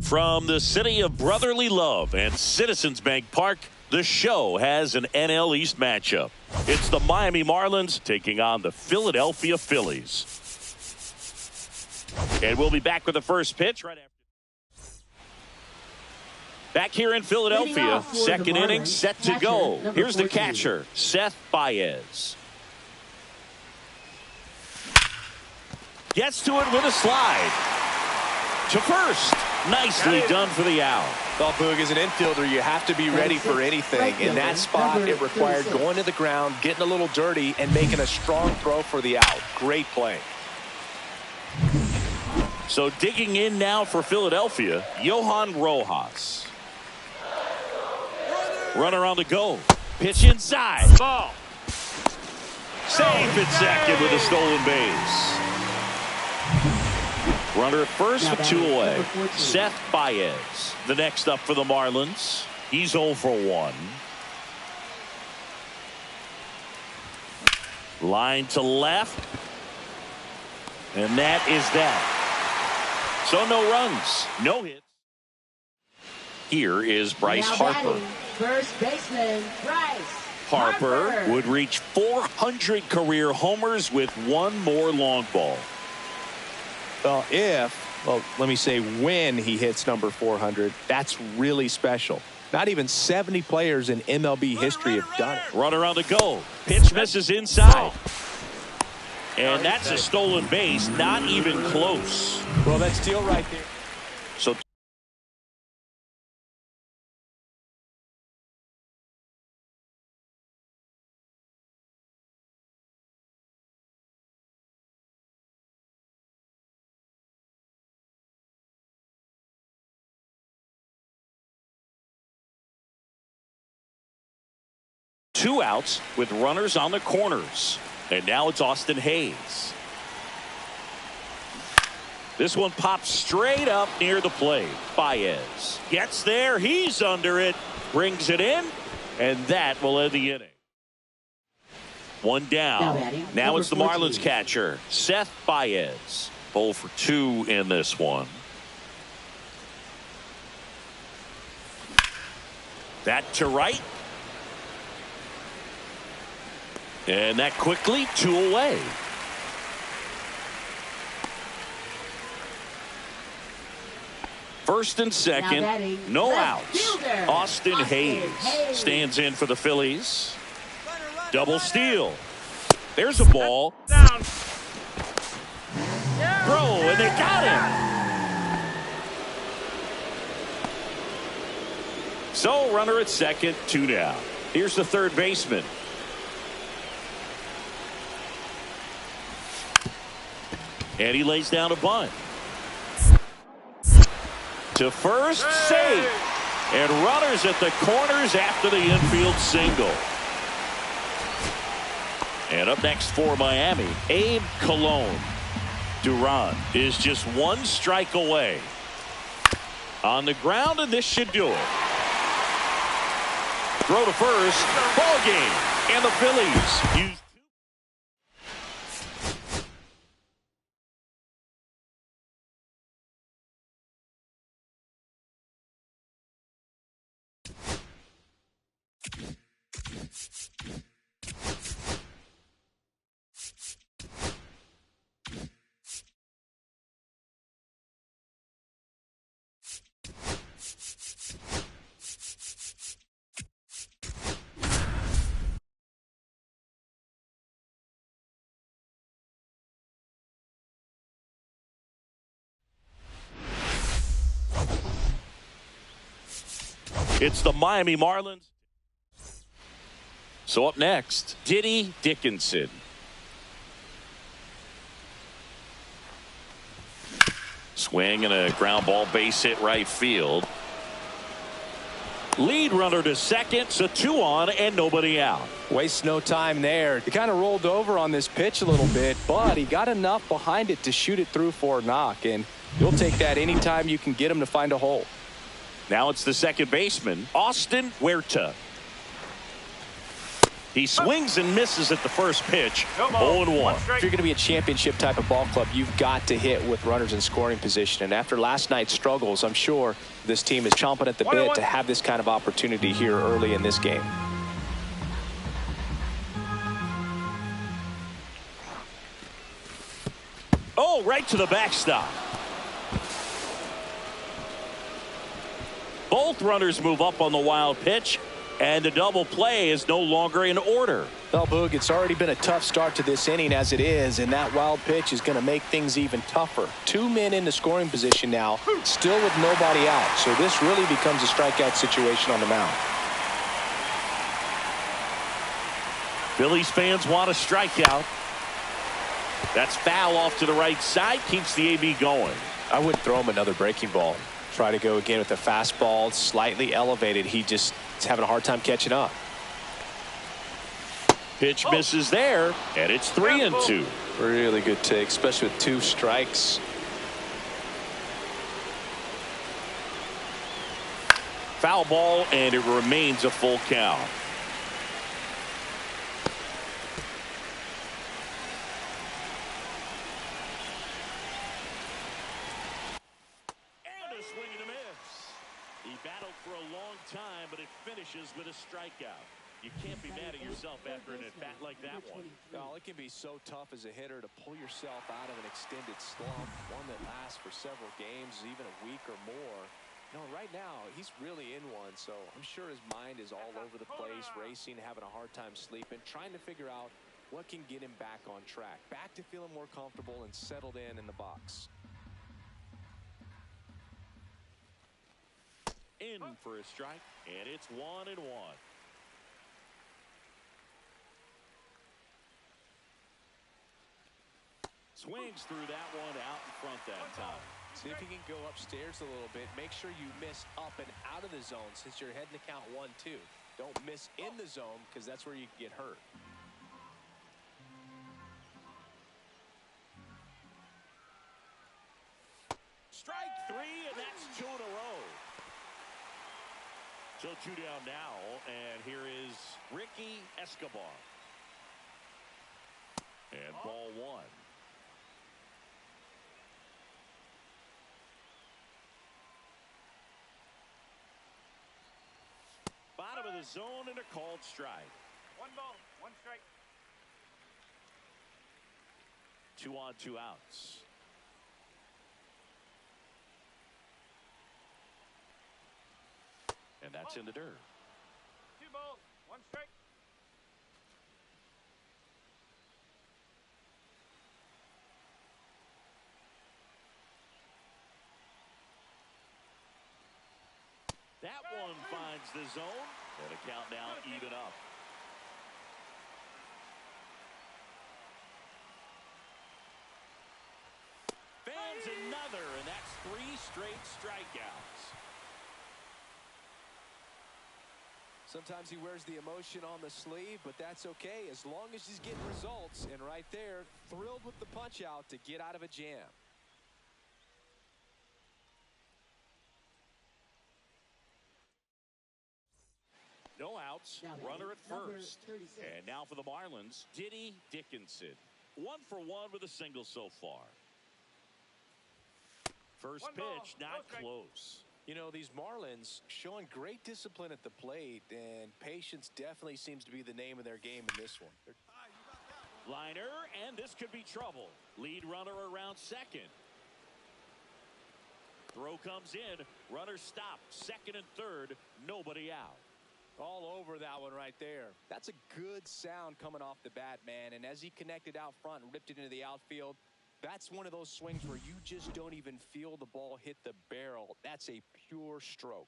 From the city of brotherly love and Citizens Bank Park, the show has an NL East matchup. It's the Miami Marlins taking on the Philadelphia Phillies. And we'll be back with the first pitch right after. Back here in Philadelphia, second inning set to go. Here's the catcher, Seth Baez. Gets to it with a slide. To first. Nicely done for the out. Well, Boog, as an infielder, you have to be ready for anything. In that spot, it required going to the ground, getting a little dirty, and making a strong throw for the out. Great play. So digging in now for Philadelphia, Johan Rojas. Runner on the go. Pitch inside. Ball. Safe at second with a stolen base. Runner at first with two away. Seth Baez, the next up for the Marlins. He's 0 for 1. Line to left. And that is that. So no runs, no hits. Here is Bryce Harper. First baseman, Bryce Harper would reach 400 career homers with one more long ball. Well, let me say when he hits number 400, that's really special. Not even 70 players in MLB history have done it. Runner on the go. Pitch misses inside. And that's a stolen base, not even close. Well, that steal right there. So two outs with runners on the corners. And now it's Austin Hayes. This one pops straight up near the plate. Baez gets there. He's under it. Brings it in. And that will end the inning. One down. Now it's the Marlins catcher, Seth Baez. 0 for 2 in this one. That to right. And that quickly, 2 away. First and second, no outs. Austin Hayes stands in for the Phillies. Double steal. There's a ball. Down. Throw, and they got him. So runner at second, 2 down. Here's the third baseman. And he lays down a bunt. To first, safe. And runners at the corners after the infield single. And up next for Miami, Abe Colon. Duran is just 1 strike away. On the ground, and this should do it. Throw to first. Ball game. And the Phillies use. It's the Miami Marlins. So up next, Diddy Dickinson. Swing and a ground ball base hit right field. Lead runner to second, so 2 on and nobody out. Waste no time there. He kind of rolled over on this pitch a little bit, but he got enough behind it to shoot it through for a knock, and you'll take that anytime you can get him to find a hole. Now it's the second baseman, Austin Huerta. He swings and misses at the first pitch. 0-1. If you're going to be a championship type of ball club, you've got to hit with runners in scoring position. And after last night's struggles, I'm sure this team is chomping at the bit to have this kind of opportunity here early in this game. Oh, right to the backstop. Both runners move up on the wild pitch, and the double play is no longer in order. Well, Boog, it's already been a tough start to this inning as it is, and that wild pitch is going to make things even tougher. 2 men in the scoring position now, still with nobody out, so this really becomes a strikeout situation on the mound. Phillies fans want a strikeout. That's foul off to the right side, keeps the AB going. I wouldn't throw him another breaking ball. Try to go again with the fastball, slightly elevated. He just is having a hard time catching up. Pitch misses there, and it's 3-2. Really good take, especially with 2 strikes. Foul ball, and it remains a full count. And a swing and a miss. He battled for a long time, but it finishes with a strikeout. You can't be mad at yourself after an at-bat like that one. Oh, it can be so tough as a hitter to pull yourself out of an extended slump, one that lasts for several games, even a week or more. You know, right now, he's really in one, so I'm sure his mind is all over the place, racing, having a hard time sleeping, trying to figure out what can get him back on track, back to feeling more comfortable and settled in the box. In for a strike, and it's 1-1. Swings through that one out in front that time. See if you can go upstairs a little bit. Make sure you miss up and out of the zone since you're heading to count 1-2. Don't miss in the zone because that's where you get hurt. Strike 3, and that's 2 in a row. So 2 down now, and here is Ricky Escobar. And ball 1. Bottom of the zone and a called strike. 1 ball, 1 strike. 2 on, 2 outs. And that's in the dirt. 2 balls, 1 strike. That one finds the zone, and a count now even up. Fans another, and that's 3 straight strikeouts. Sometimes he wears the emotion on the sleeve, but that's okay as long as he's getting results. And right there, thrilled with the punch out to get out of a jam. No outs, runner at first. And now for the Marlins, Diddy Dickinson. 1 for 1 with a single so far. First pitch, not close. You know, these Marlins showing great discipline at the plate, and patience definitely seems to be the name of their game in this one. Liner, and this could be trouble. Lead runner around second. Throw comes in, runner stopped, second and third, nobody out. All over that one right there. That's a good sound coming off the bat, man. And as he connected out front and ripped it into the outfield, that's one of those swings where you just don't even feel the ball hit the barrel. That's a pure stroke.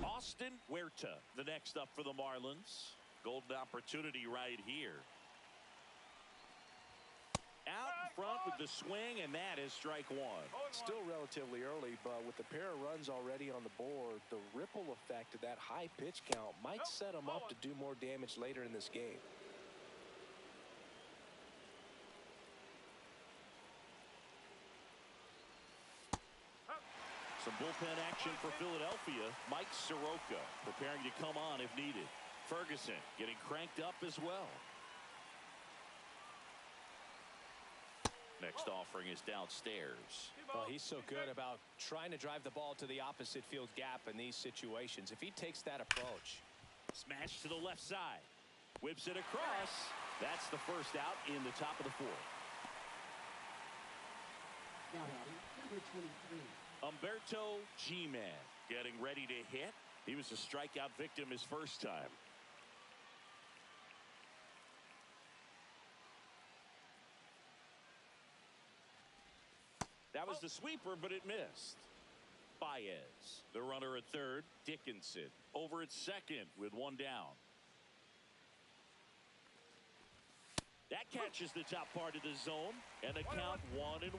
Austin Huerta, the next up for the Marlins. Golden opportunity right here. Out in front with the swing, and that is strike 1. Still relatively early, but with a pair of runs already on the board, the ripple effect of that high pitch count might set him up to do more damage later in this game. Some bullpen action for Philadelphia. Mike Soroka preparing to come on if needed. Ferguson getting cranked up as well. Next offering is downstairs. Well, he's so good about trying to drive the ball to the opposite field gap in these situations. If he takes that approach. Smash to the left side. Whips it across. That's the first out in the top of the fourth. Now batting, number 23. Humberto G-Man getting ready to hit. He was a strikeout victim his first time. That was the sweeper, but it missed. Baez, the runner at third. Dickinson over at second with one down. That catches the top part of the zone, and the count 1-1.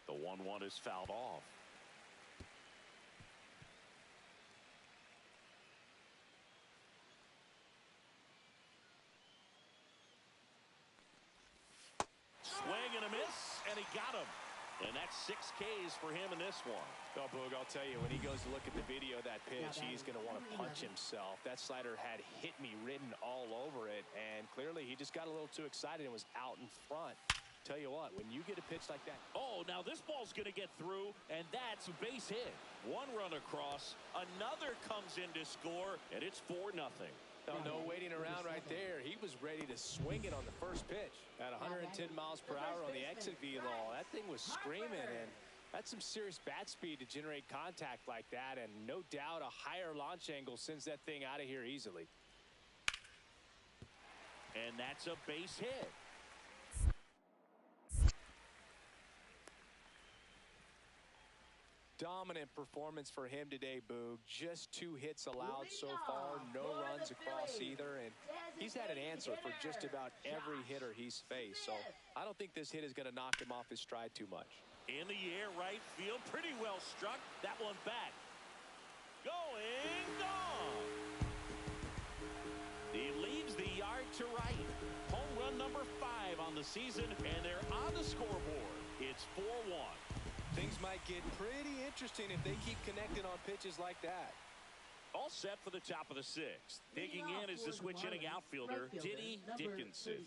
The 1-1 is fouled off. Swing and a miss, and he got him. And that's 6 Ks for him in this one. Oh, Boog, I'll tell you, when he goes to look at the video of that pitch, he's going to want to punch himself. That slider had hit me written all over it, and clearly he just got a little too excited and was out in front. Tell you what, when you get a pitch like that. Oh, now this ball's going to get through, and that's a base hit. One run across, another comes in to score, and it's 4-0. No waiting around right there. He was ready to swing it on the first pitch at 110 miles per hour on the exit velo. That thing was screaming, and that's some serious bat speed to generate contact like that, and no doubt a higher launch angle sends that thing out of here easily. And that's a base hit. Dominant performance for him today, Boog. Just 2 hits allowed so far, no runs across either, and he's had an answer for just about every hitter he's faced. So I don't think this hit is going to knock him off his stride too much. In the air, right field, pretty well struck. That one back. Going, gone. He leaves the yard to right. Home run number 5 on the season, and they're on the scoreboard. It's 4-1. Things might get pretty interesting if they keep connecting on pitches like that. All set for the top of the 6th. Digging in is the switch-hitting outfielder, Diddy Dickinson.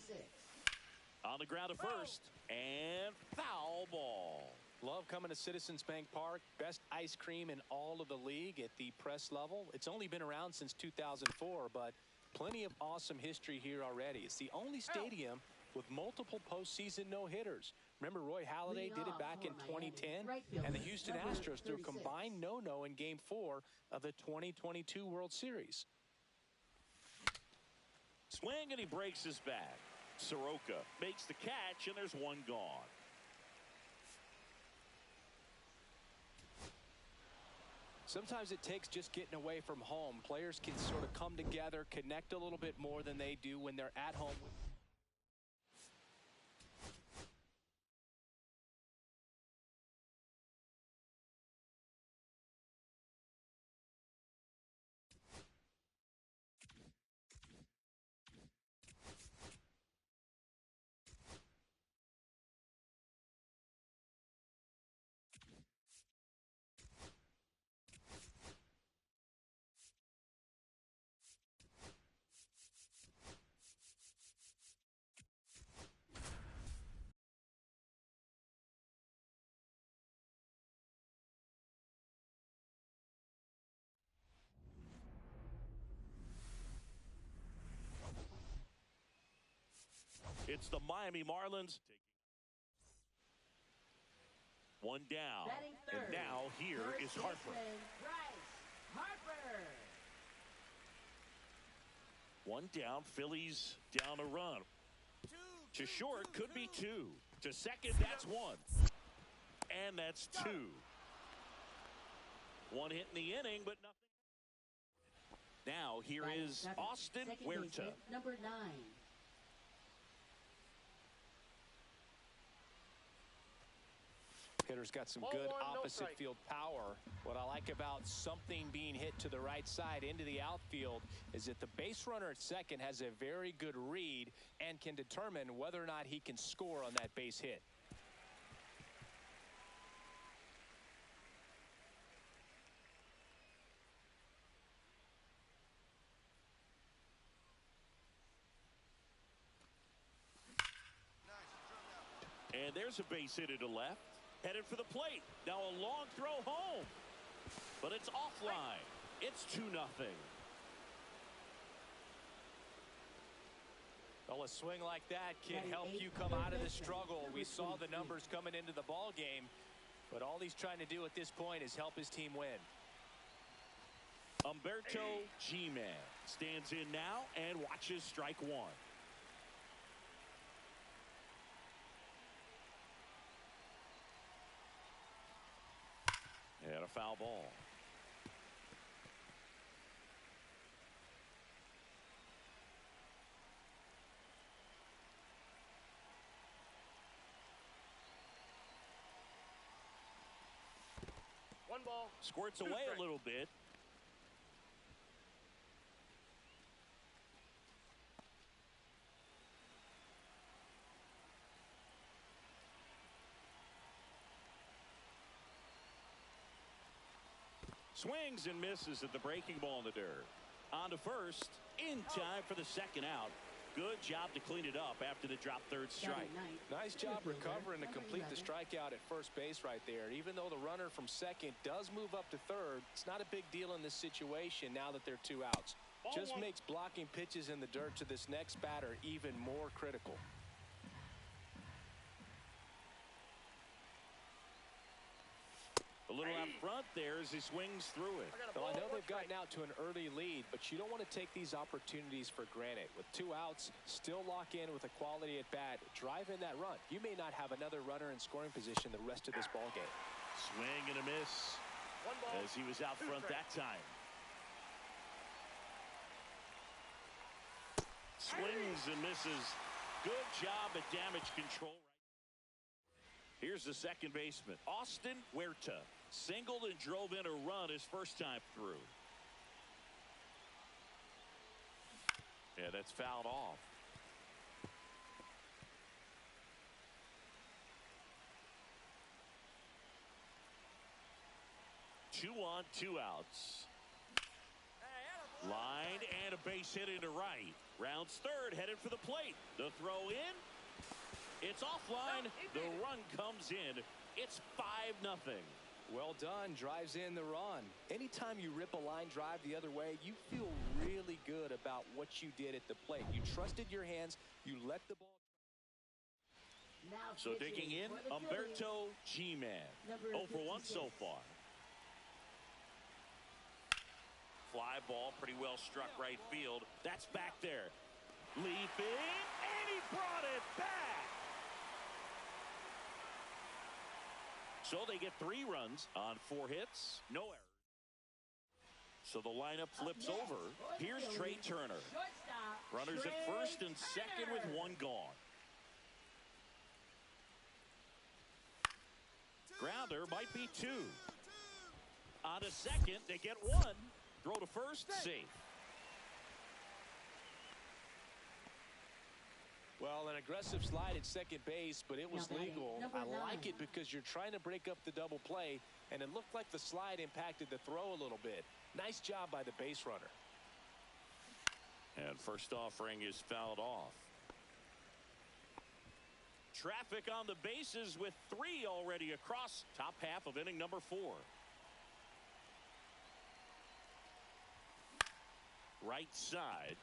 On the ground at first, and foul ball. Love coming to Citizens Bank Park. Best ice cream in all of the league at the press level. It's only been around since 2004, but plenty of awesome history here already. It's the only stadium with multiple postseason no-hitters. Remember, Roy Halladay did it back in 2010, and the Houston Astros threw a combined no-no in Game 4 of the 2022 World Series. Swing, and he breaks his back. Soroka makes the catch, and there's one gone. Sometimes it takes just getting away from home. Players can sort of come together, connect a little bit more than they do when they're at home. It's the Miami Marlins. One down. And now here is Harper. One down. Phillies down a run. To short, could be 2. To second, that's 1. And that's 2. One hit in the inning, but nothing. Now here is Austin Huerta. Number 9. Hitter's got some good opposite field power. What I like about something being hit to the right side into the outfield is that the base runner at second has a very good read and can determine whether or not he can score on that base hit. And there's a base hit to left. Headed for the plate. Now a long throw home. But it's offline. It's 2-0. Well, a swing like that can help you come out of the struggle. We saw the numbers coming into the ball game, but all he's trying to do at this point is help his team win. Humberto G-Man stands in now and watches strike one. And a foul ball. One ball. Squirts away a little bit. Swings and misses at the breaking ball in the dirt. On to first, in time for the second out. Good job to clean it up after the drop third strike. Nice job recovering to complete the strikeout at first base right there. Even though the runner from second does move up to third, it's not a big deal in this situation now that there are 2 outs. Just makes blocking pitches in the dirt to this next batter even more critical. A little out front there as he swings through it. Well, I know they've gotten out to an early lead, but you don't want to take these opportunities for granted. With 2 outs, still lock in with a quality at bat. Drive in that run. You may not have another runner in scoring position the rest of this ball game. Swing and a miss as he was out front that time. Swings and misses. Good job at damage control. Here's the second baseman, Austin Huerta. Singled and drove in a run his first time through. Yeah, that's fouled off. Two on, 2 outs. Line and a base hit into right. Rounds third, headed for the plate. The throw in. It's offline. The run comes in. It's 5-0. Well done. Drives in the run. Anytime you rip a line drive the other way, you feel really good about what you did at the plate. You trusted your hands. You let the ball. So digging in, Humberto G-Man. 0 for 1 so far. Fly ball, pretty well struck right field. That's back there. Leaping, and he brought it back. So they get 3 runs on 4 hits, no errors. So the lineup flips over. Here's Trey Turner. Runners at first and second with 1 gone. Grounder might be 2. On to second, they get 1. Throw to first, safe. Well, an aggressive slide at second base, but it was legal. I like it because you're trying to break up the double play, and it looked like the slide impacted the throw a little bit. Nice job by the base runner. And first offering is fouled off. Traffic on the bases with 3 already across top half of inning number 4. Right side.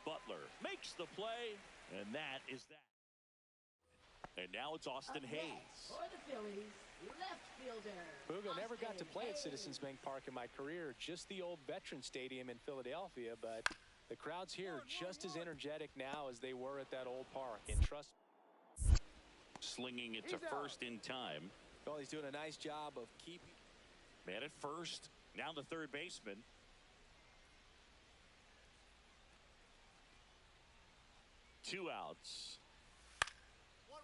Butler makes the play, and that is that. And now it's Austin Hayes. For the Phillies, left fielder. Hugo never got to play at Citizens Bank Park in my career, just the old Veteran Stadium in Philadelphia, but the crowds here are just as energetic now as they were at that old park. And trust. Slinging it to first in time. Well, he's doing a nice job of keeping. Man at first. Now the third baseman. Two outs.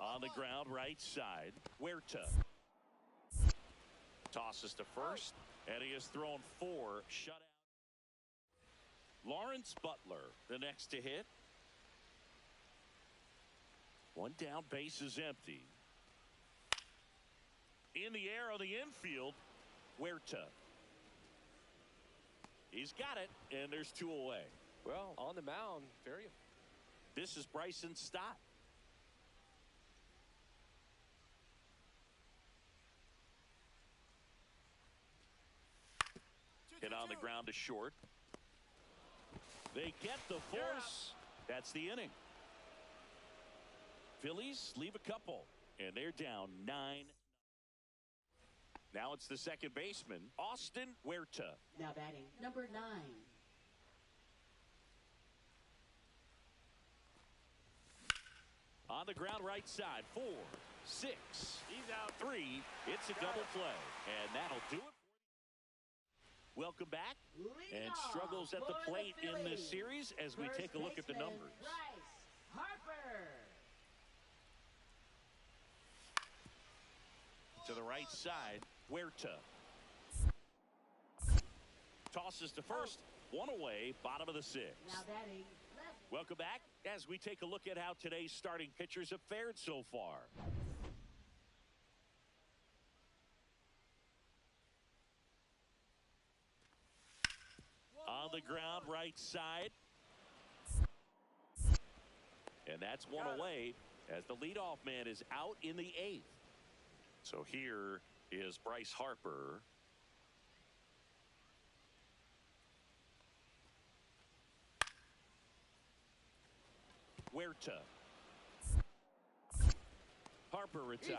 On the ground, right side. Huerta tosses to first, and he has thrown 4 shutout. Lawrence Butler, the next to hit. 1 down, base is empty. In the air on the infield, Huerta. He's got it, and there's 2 away. Well, on the mound, very. This is Bryson Stott. Hit on the ground to short. They get the force. That's the inning. Phillies leave a couple, and they're down 9. Now it's the second baseman, Austin Huerta. Now batting, number 9. On the ground right side, 4, 6. He's out 3. It's a double play, and that'll do it. Welcome back, and struggles at the plate in this series as we take a look at the numbers. Bryce Harper. To the right side, Huerta. Tosses to first, 1 away, bottom of the 6th. Now batting, left. Welcome back as we take a look at how today's starting pitchers have fared so far. On the ground right side. And that's 1 away as the leadoff man is out in the 8th. So here is Bryce Harper. Huerta. Harper retired.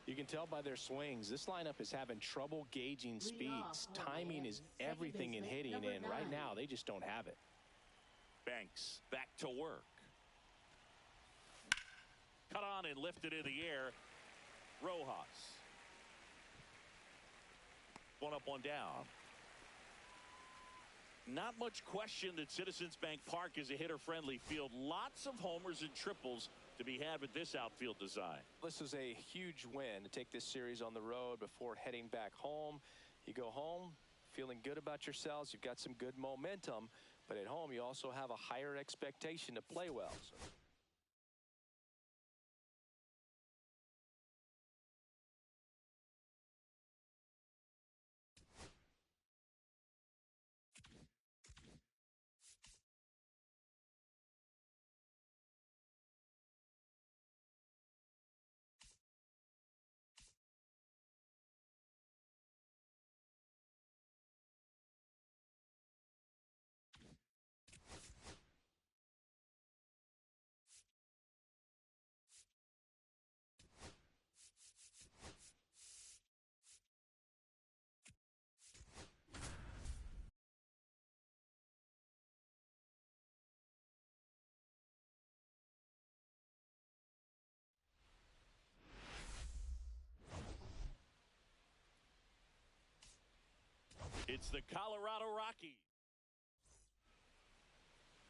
You can tell by their swings, this lineup is having trouble gauging speeds. Timing is everything in hitting, and right now they just don't have it. Banks back to work. Cut on and lifted in the air. Rojas. 1 up, 1 down. Not much question that Citizens Bank Park is a hitter-friendly field. Lots of homers and triples to be had with this outfield design. This is a huge win to take this series on the road before heading back home. You go home feeling good about yourselves. You've got some good momentum, but at home you also have a higher expectation to play well. It's the Colorado Rockies.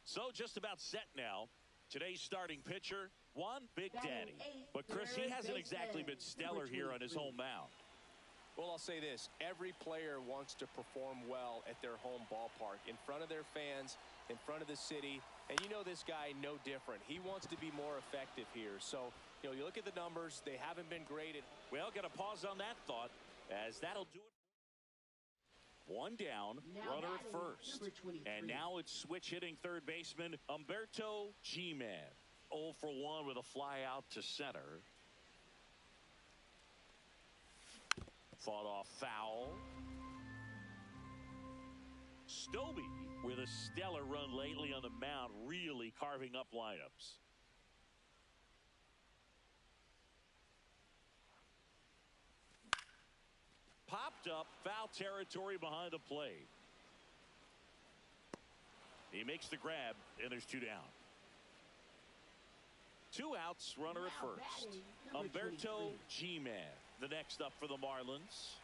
So just about set now. Today's starting pitcher, Juan Big Daddy. But Chris, he hasn't exactly been stellar here on his home mound. Well, I'll say this. Every player wants to perform well at their home ballpark, in front of their fans, in front of the city. And you know this guy no different. He wants to be more effective here. So, you look at the numbers. They haven't been great. Well, got to pause on that thought, as that'll do it. 1 down, runner at first. And now it's switch hitting third baseman Humberto G-Man. 0 for 1 with a fly out to center. Fought off foul. Stobie with a stellar run lately on the mound, really carving up lineups. Popped up, foul territory behind the plate. He makes the grab, and there's 2 down. 2 outs, runner at first. Humberto G-Man, the next up for the Marlins.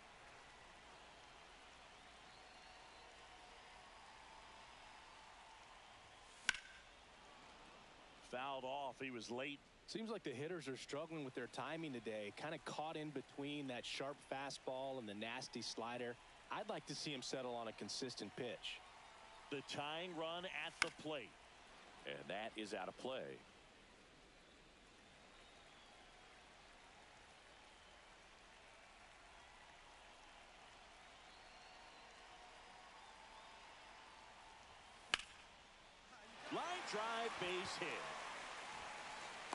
Fouled off. He was late. Seems like the hitters are struggling with their timing today, kind of caught in between that sharp fastball and the nasty slider. I'd like to see him settle on a consistent pitch. The tying run at the plate, and that is out of play. Line drive, base hit.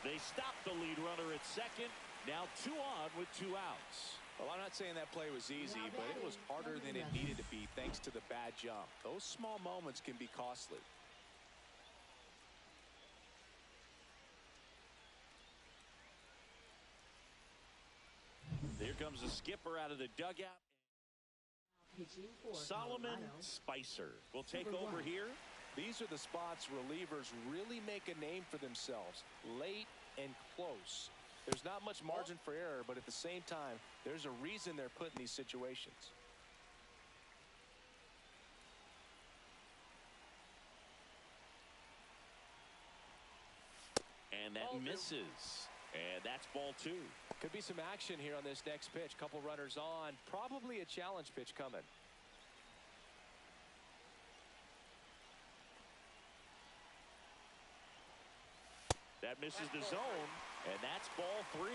They stop the lead runner at second. Now 2 on with 2 outs. Well, I'm not saying that play was easy, but it was harder than it needed to be thanks to the bad jump. Those small moments can be costly. Here comes the skipper out of the dugout. Solomon Spicer will take over here. These are the spots relievers really make a name for themselves. Late and close. There's not much margin for error, but at the same time, there's a reason they're put in these situations. And that misses. And that's ball 2. Could be some action here on this next pitch. Couple runners on. Probably a challenge pitch coming. That misses the zone, and that's ball 3.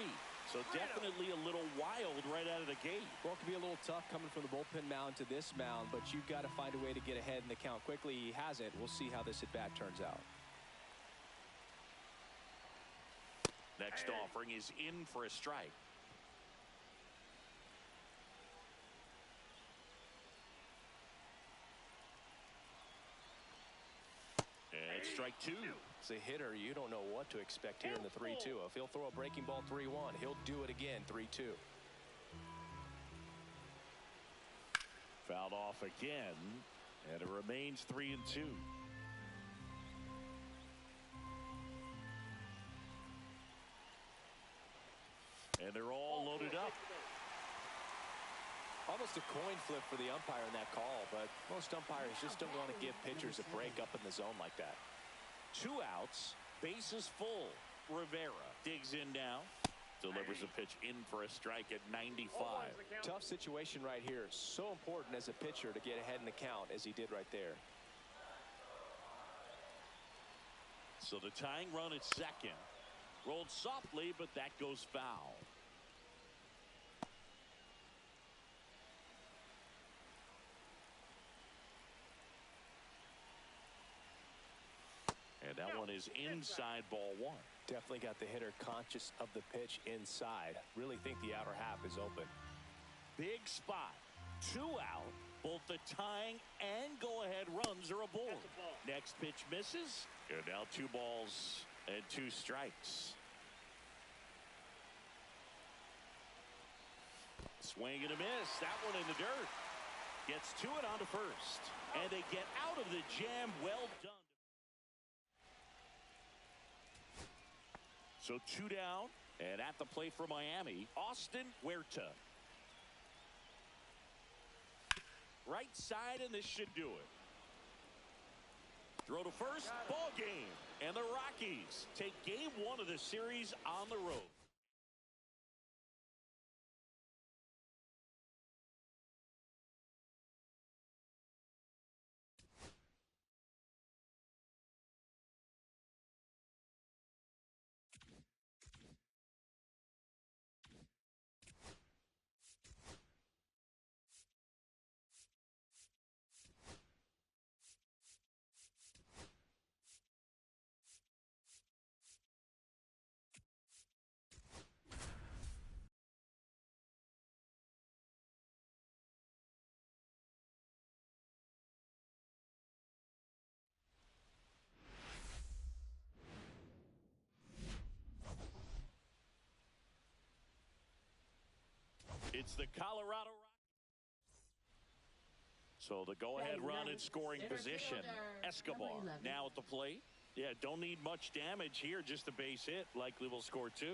So definitely a little wild right out of the gate. Well, it can be a little tough coming from the bullpen mound to this mound, but you've got to find a way to get ahead in the count quickly. He hasn't. We'll see how this at-bat turns out. Next offering is in for a strike. And strike 2. As a hitter, you don't know what to expect here in the 3-2. If he'll throw a breaking ball 3-1, he'll do it again 3-2. Fouled off again, and it remains 3-2. And they're all loaded up. Almost a coin flip for the umpire in that call, but most umpires just don't want to give pitchers a break up in the zone like that. 2 outs, bases full. Rivera digs in now, delivers a pitch in for a strike at 95. Tough situation right here. So important as a pitcher to get ahead in the count as he did right there. So the tying run at second. Rolled softly, but that goes foul. And that one is inside ball 1. Definitely got the hitter conscious of the pitch inside. Really think the outer half is open. Big spot. 2 out. Both the tying and go-ahead runs are aboard. Next pitch misses. And now 2 balls and 2 strikes. Swing and a miss. That one in the dirt. Gets to it onto first. And they get out of the jam. Well done. So 2 down. And at the plate for Miami, Austin Huerta. Right side, and this should do it. Throw to first, ball game. And the Rockies take game 1 of the series on the road. It's the Colorado Rockies. So the go-ahead run in scoring position. Escobar now at the plate. Yeah, don't need much damage here, just a base hit. Likely will score 2.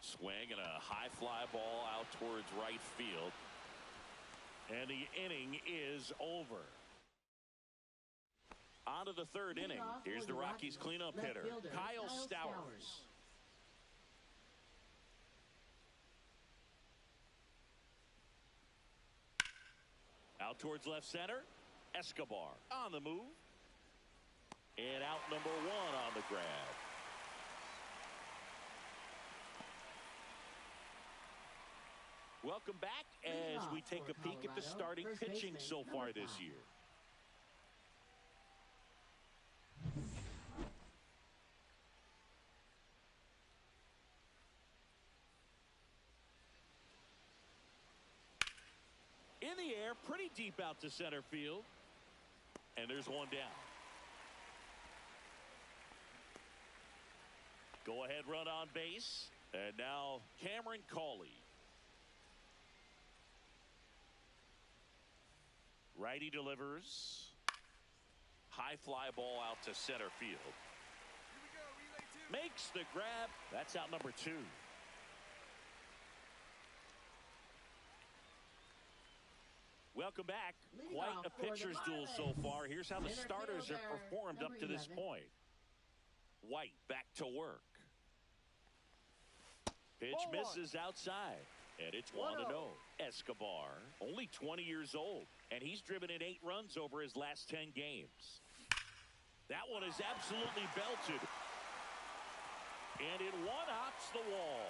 Swing and a high fly ball out towards right field. And the inning is over. On to the 3rd inning. Here's the Rockies cleanup hitter, Kyle Stowers. Out towards left center. Escobar on the move. And out number 1 on the grab. Welcome back as we take a peek at the starting pitching so far this year. In the air, pretty deep out to center field. And there's one down. Go ahead run on base. And now Cameron Cawley. Righty delivers. High fly ball out to center field. Makes the grab. That's out number 2. Welcome back. Quite a pitcher's duel so far. Here's how the starters have performed up to this point. White back to work. Pitch misses outside. And it's 1-0. Escobar, only 20 years old. And he's driven in 8 runs over his last 10 games. That one is absolutely belted. And it one-hops the wall.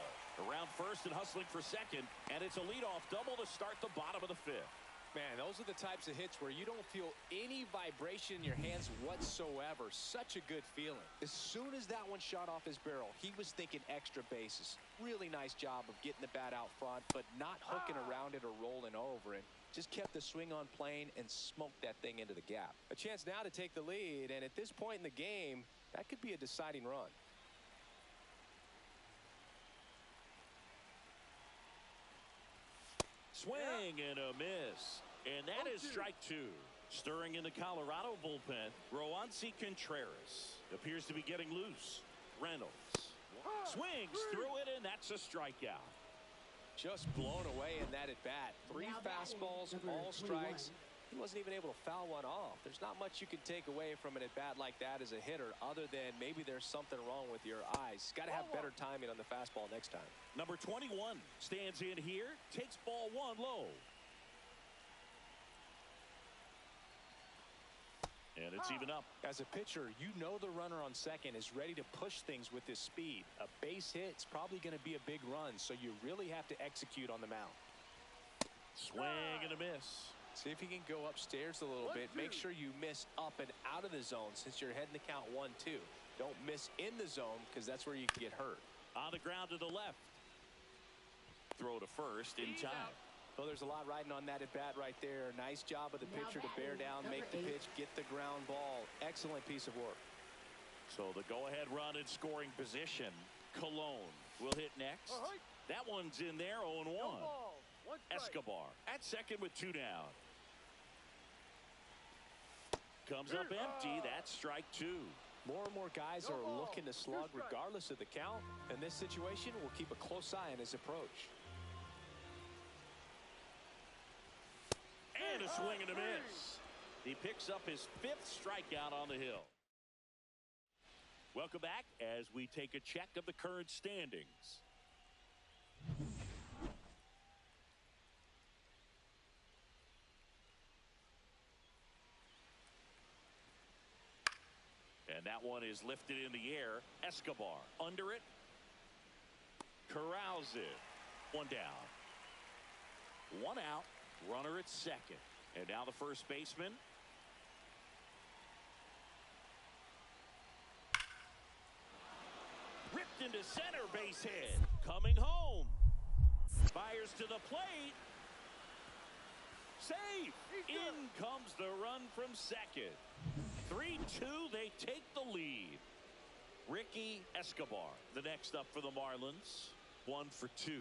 Around first and hustling for second. And it's a leadoff double to start the bottom of the 5th. Man, those are the types of hits where you don't feel any vibration in your hands whatsoever. Such a good feeling. As soon as that one shot off his barrel, he was thinking extra bases. Really nice job of getting the bat out front, but not hooking around it or rolling over it. Just kept the swing on plane and smoked that thing into the gap. A chance now to take the lead, and at this point in the game, that could be a deciding run. Swing and a miss. And that is strike 2. Stirring in the Colorado bullpen, Roansy Contreras appears to be getting loose. Reynolds swings through it, and that's a strikeout. Just blown away in that at bat. 3 fastballs, all strikes. He wasn't even able to foul one off. There's not much you can take away from an at bat like that as a hitter, other than maybe there's something wrong with your eyes. Got to have better timing on the fastball next time. Number 21 stands in here, takes ball 1 low. And it's even up. As a pitcher, you know the runner on second is ready to push things with his speed. A base hit's probably going to be a big run, so you really have to execute on the mound. Swing and a miss. See if you can go upstairs a little bit. Make sure you miss up and out of the zone since you're heading the count 1-2. Don't miss in the zone because that's where you can get hurt. On the ground to the left. Throw to first in time. Well, there's a lot riding on that at bat right there. Nice job of the pitcher to bear down, make the pitch, get the ground ball. Excellent piece of work. So the go-ahead run in scoring position. Cologne will hit next. That one's in there, 0-1. Escobar at second with 2 down. Comes up empty. That's strike 2. More and more guys are looking to slug regardless of the count. In this situation, we'll keep a close eye on his approach. And a swing and a miss. He picks up his 5th strikeout on the hill. Welcome back as we take a check of the current standings. And that one is lifted in the air. Escobar under it. Corrals it. 1 down. 1 out. Runner at second. And now the first baseman. Ripped into center, base hit. Coming home. Fires to the plate. Safe. In comes the run from second. 3-2, they take the lead. Ricky Escobar, the next up for the Marlins. 1 for 2.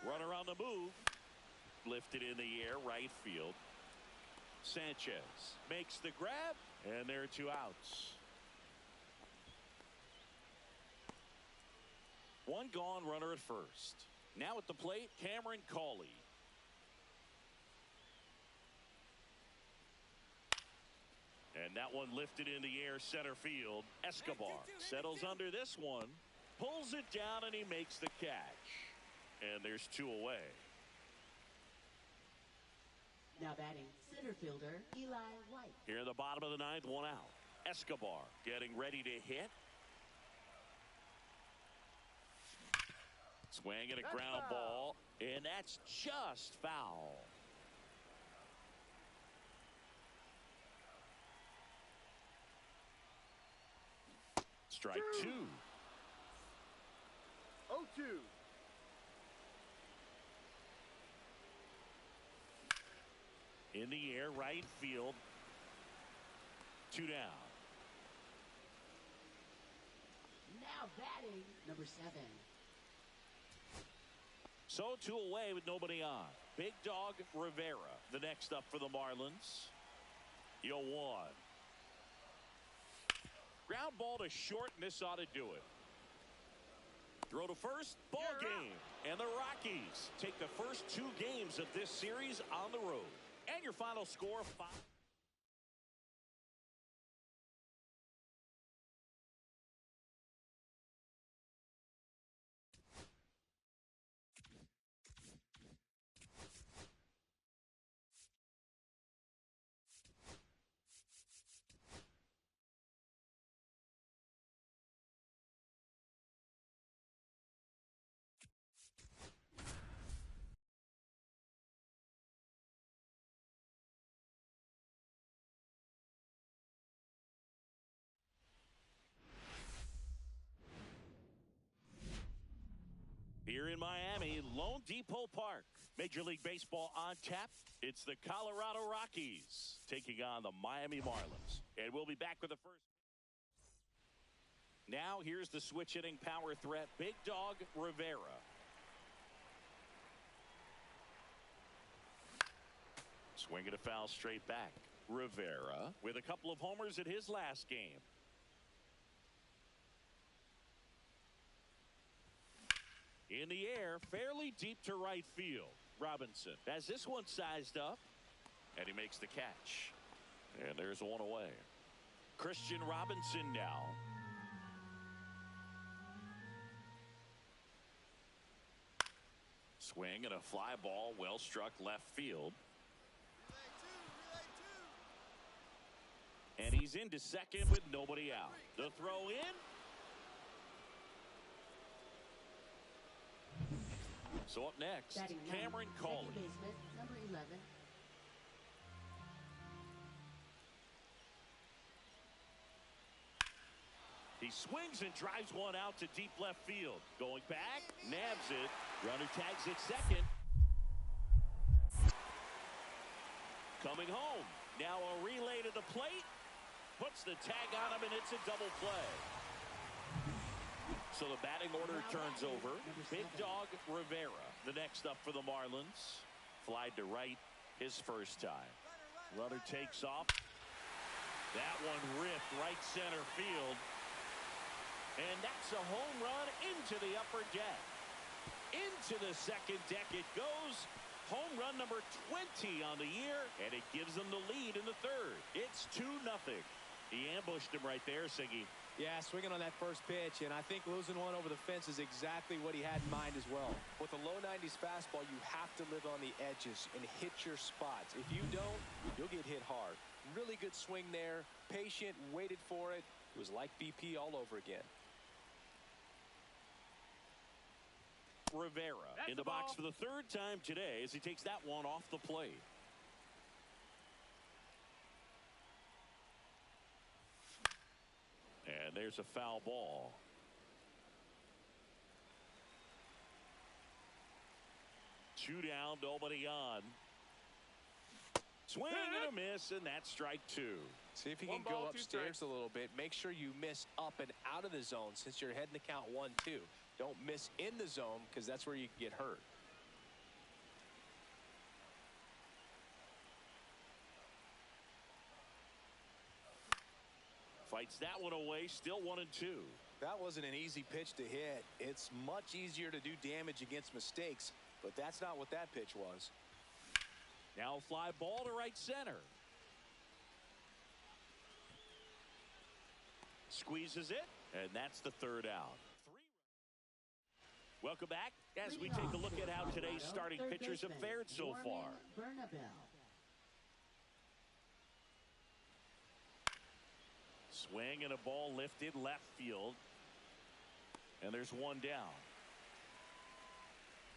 Runner on the move. Lifted in the air, right field. Sanchez makes the grab, and there are 2 outs. 1 gone, runner at first. Now at the plate, Cameron Cawley. And that one lifted in the air, center field. Escobar settles under this one, pulls it down, and he makes the catch. And there's 2 away. Now batting, center fielder Eli White. Here in the bottom of the 9th, 1 out. Escobar getting ready to hit. Swing and a ground ball, and that's just foul. Strike 2. 0-2. In the air, right field. 2 down. Now batting, number 7. So 2 away with nobody on. Big Dog Rivera, the next up for the Marlins. 0-1. Ground ball to short, and this ought to do it. Throw to first, ball game. And the Rockies take the first 2 games of this series on the road. And your final score, 5. Here in Miami, Lone Depot Park. Major League Baseball on tap. It's the Colorado Rockies taking on the Miami Marlins. And we'll be back with the first. Now here's the switch hitting power threat, Big Dog Rivera. Swinging a foul straight back. Rivera with a couple of homers in his last game. In the air, fairly deep to right field. Robinson has this one sized up, and he makes the catch. And there's one away. Christian Robinson now. Swing and a fly ball, well struck left field. And he's into second with nobody out. The throw in. So up next, Cameron Coley. Number 11. He swings and drives one out to deep left field. Going back, nabs it. Runner tags it second. Coming home. Now a relay to the plate. Puts the tag on him, and it's a double play. So the batting order turns over. Big Dog Rivera, the next up for the Marlins. Flied to right his first time. Runner takes off. That one ripped right center field. And that's a home run into the upper deck. Into the second deck it goes. Home run number 20 on the year, and it gives them the lead in the third. It's 2-0. He ambushed him right there, Siggy. Yeah, swinging on that first pitch, and I think losing one over the fence is exactly what he had in mind as well. With a low 90s fastball, you have to live on the edges and hit your spots. If you don't, you'll get hit hard. Really good swing there, patient, waited for it. It was like BP all over again. Rivera in the box for the third time today as he takes that one off the plate. And there's a foul ball. Two down, nobody on. Swing and a miss, and that's strike 2. See if you can go upstairs a little bit. Make sure you miss up and out of the zone since you're heading to count 1-2. Don't miss in the zone because that's where you can get hurt. Fights that one away, still 1-2. That wasn't an easy pitch to hit. It's much easier to do damage against mistakes, but that's not what that pitch was. Now fly ball to right center. Squeezes it, and that's the third out. Welcome back as we take a look at how today's starting pitchers have fared so far. Swing and a ball lifted left field. And there's one down.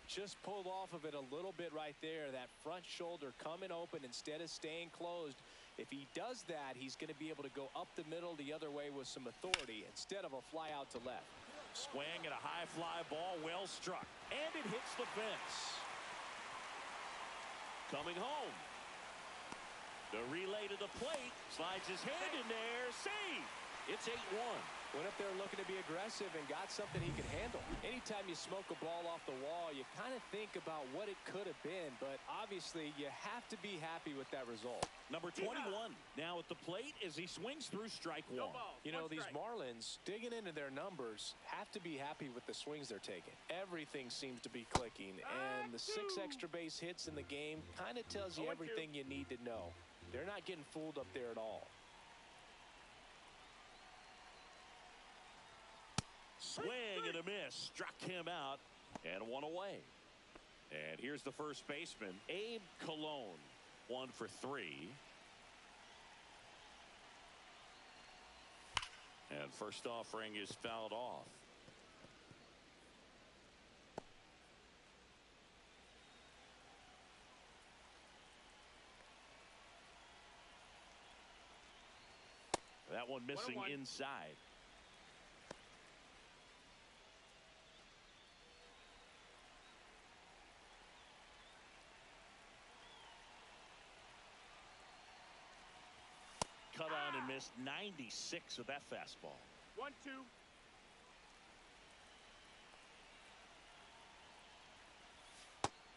Just pulled off of it a little bit right there. That front shoulder coming open instead of staying closed. If he does that, he's going to be able to go up the middle the other way with some authority instead of a fly out to left. Swing and a high fly ball, well struck. And it hits the fence. Coming home. The relay to the plate. Slides his hand in there. Save. It's 8-1. Went up there looking to be aggressive and got something he could handle. Anytime you smoke a ball off the wall, you kind of think about what it could have been, but obviously you have to be happy with that result. Number 21 now at the plate as he swings through strike one. You know, these Marlins, digging into their numbers, have to be happy with the swings they're taking. Everything seems to be clicking, and the 6 extra base hits in the game kind of tells you everything you need to know. They're not getting fooled up there at all. Swing and a miss. Struck him out and one away. And here's the first baseman, Abe Cologne. 1 for 3. And first offering is fouled off. That one missing inside. Cut on and missed 96 with that fastball. 1-2.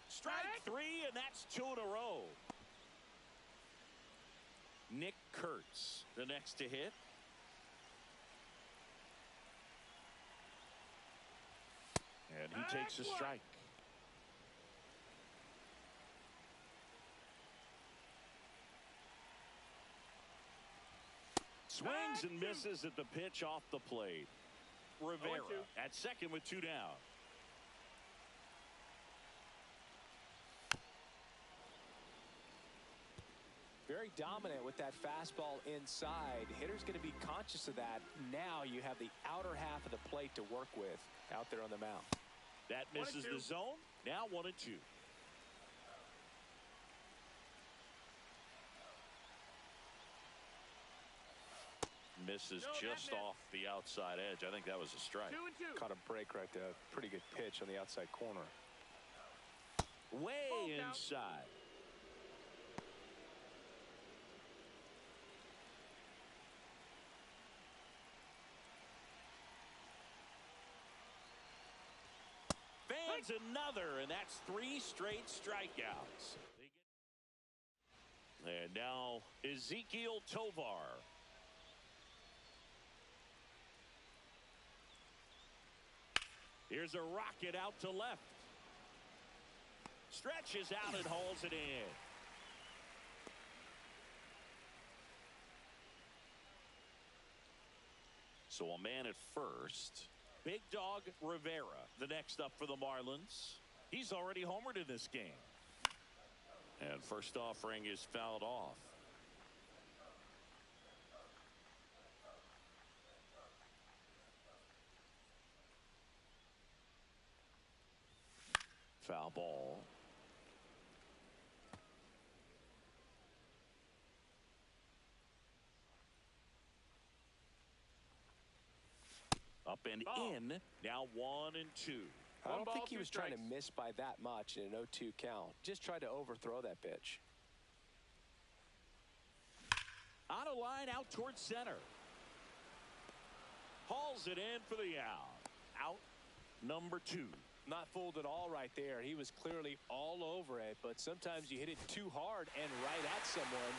Strike 3, and that's 2 in a row. Nick Kurtz, the next to hit. And he takes a strike. Swings and misses at the pitch off the plate. Rivera at second with 2 down. Very dominant with that fastball inside. Hitter's going to be conscious of that. Now you have the outer half of the plate to work with out there on the mound. That misses the zone. Now 1-2. Misses just off the outside edge. I think that was a strike. 2-2. Caught a break right there. Pretty good pitch on the outside corner. Way inside. Fans another, and that's 3 straight strikeouts. And now Ezekiel Tovar. Here's a rocket out to left. Stretches out and hauls it in. So a man at first. Big Dog Rivera, the next up for the Marlins. He's already homered in this game. And first offering is fouled off. Foul ball. Up and in. Now 1-2. I don't think he was trying to miss by that much in an 0-2 count. Just tried to overthrow that pitch. On a line out towards center. Hauls it in for the out. Out number 2. Not fooled at all right there. He was clearly all over it, but sometimes you hit it too hard and right at someone.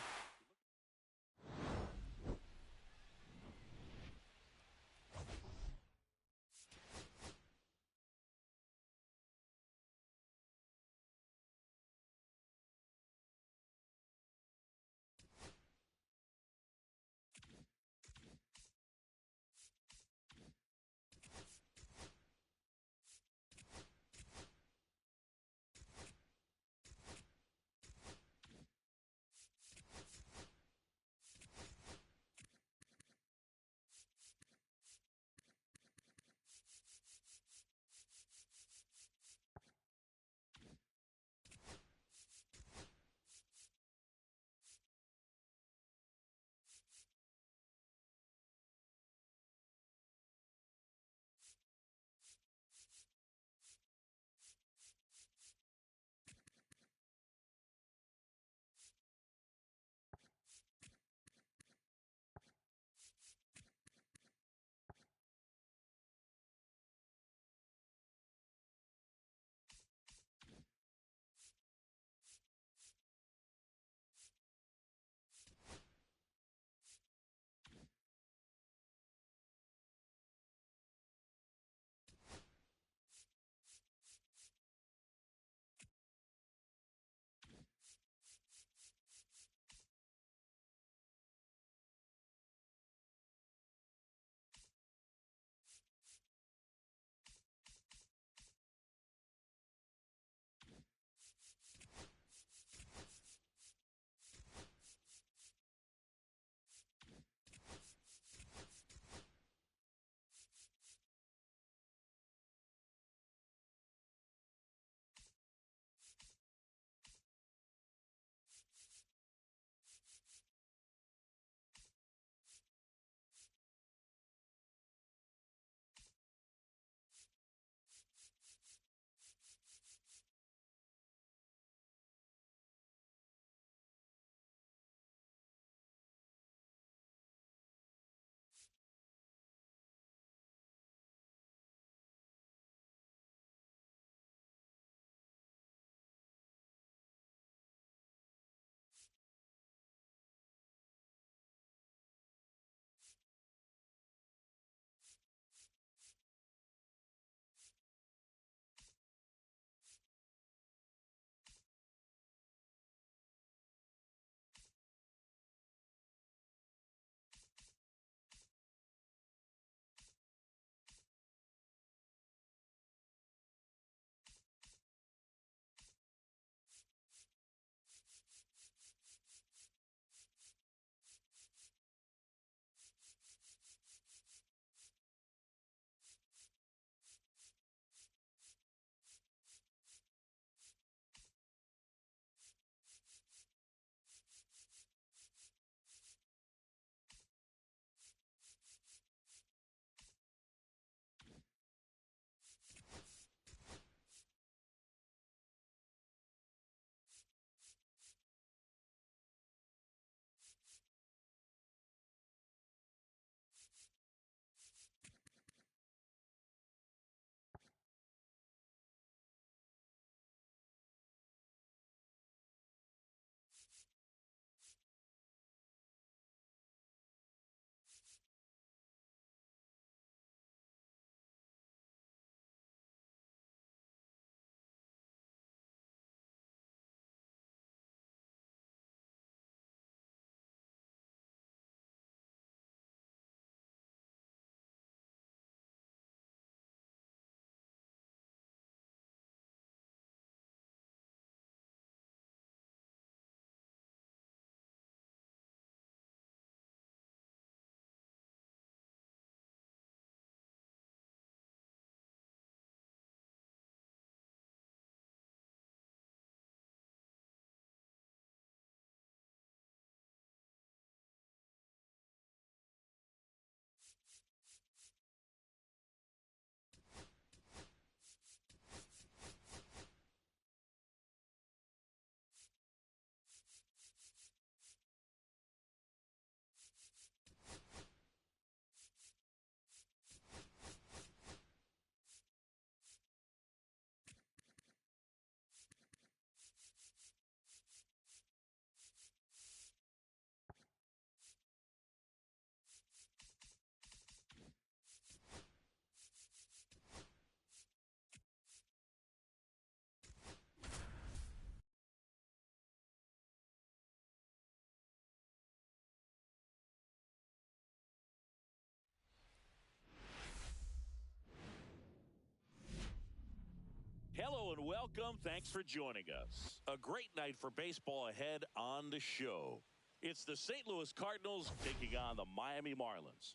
Welcome. Thanks for joining us. A great night for baseball ahead on the show. It's the St. Louis Cardinals taking on the Miami Marlins.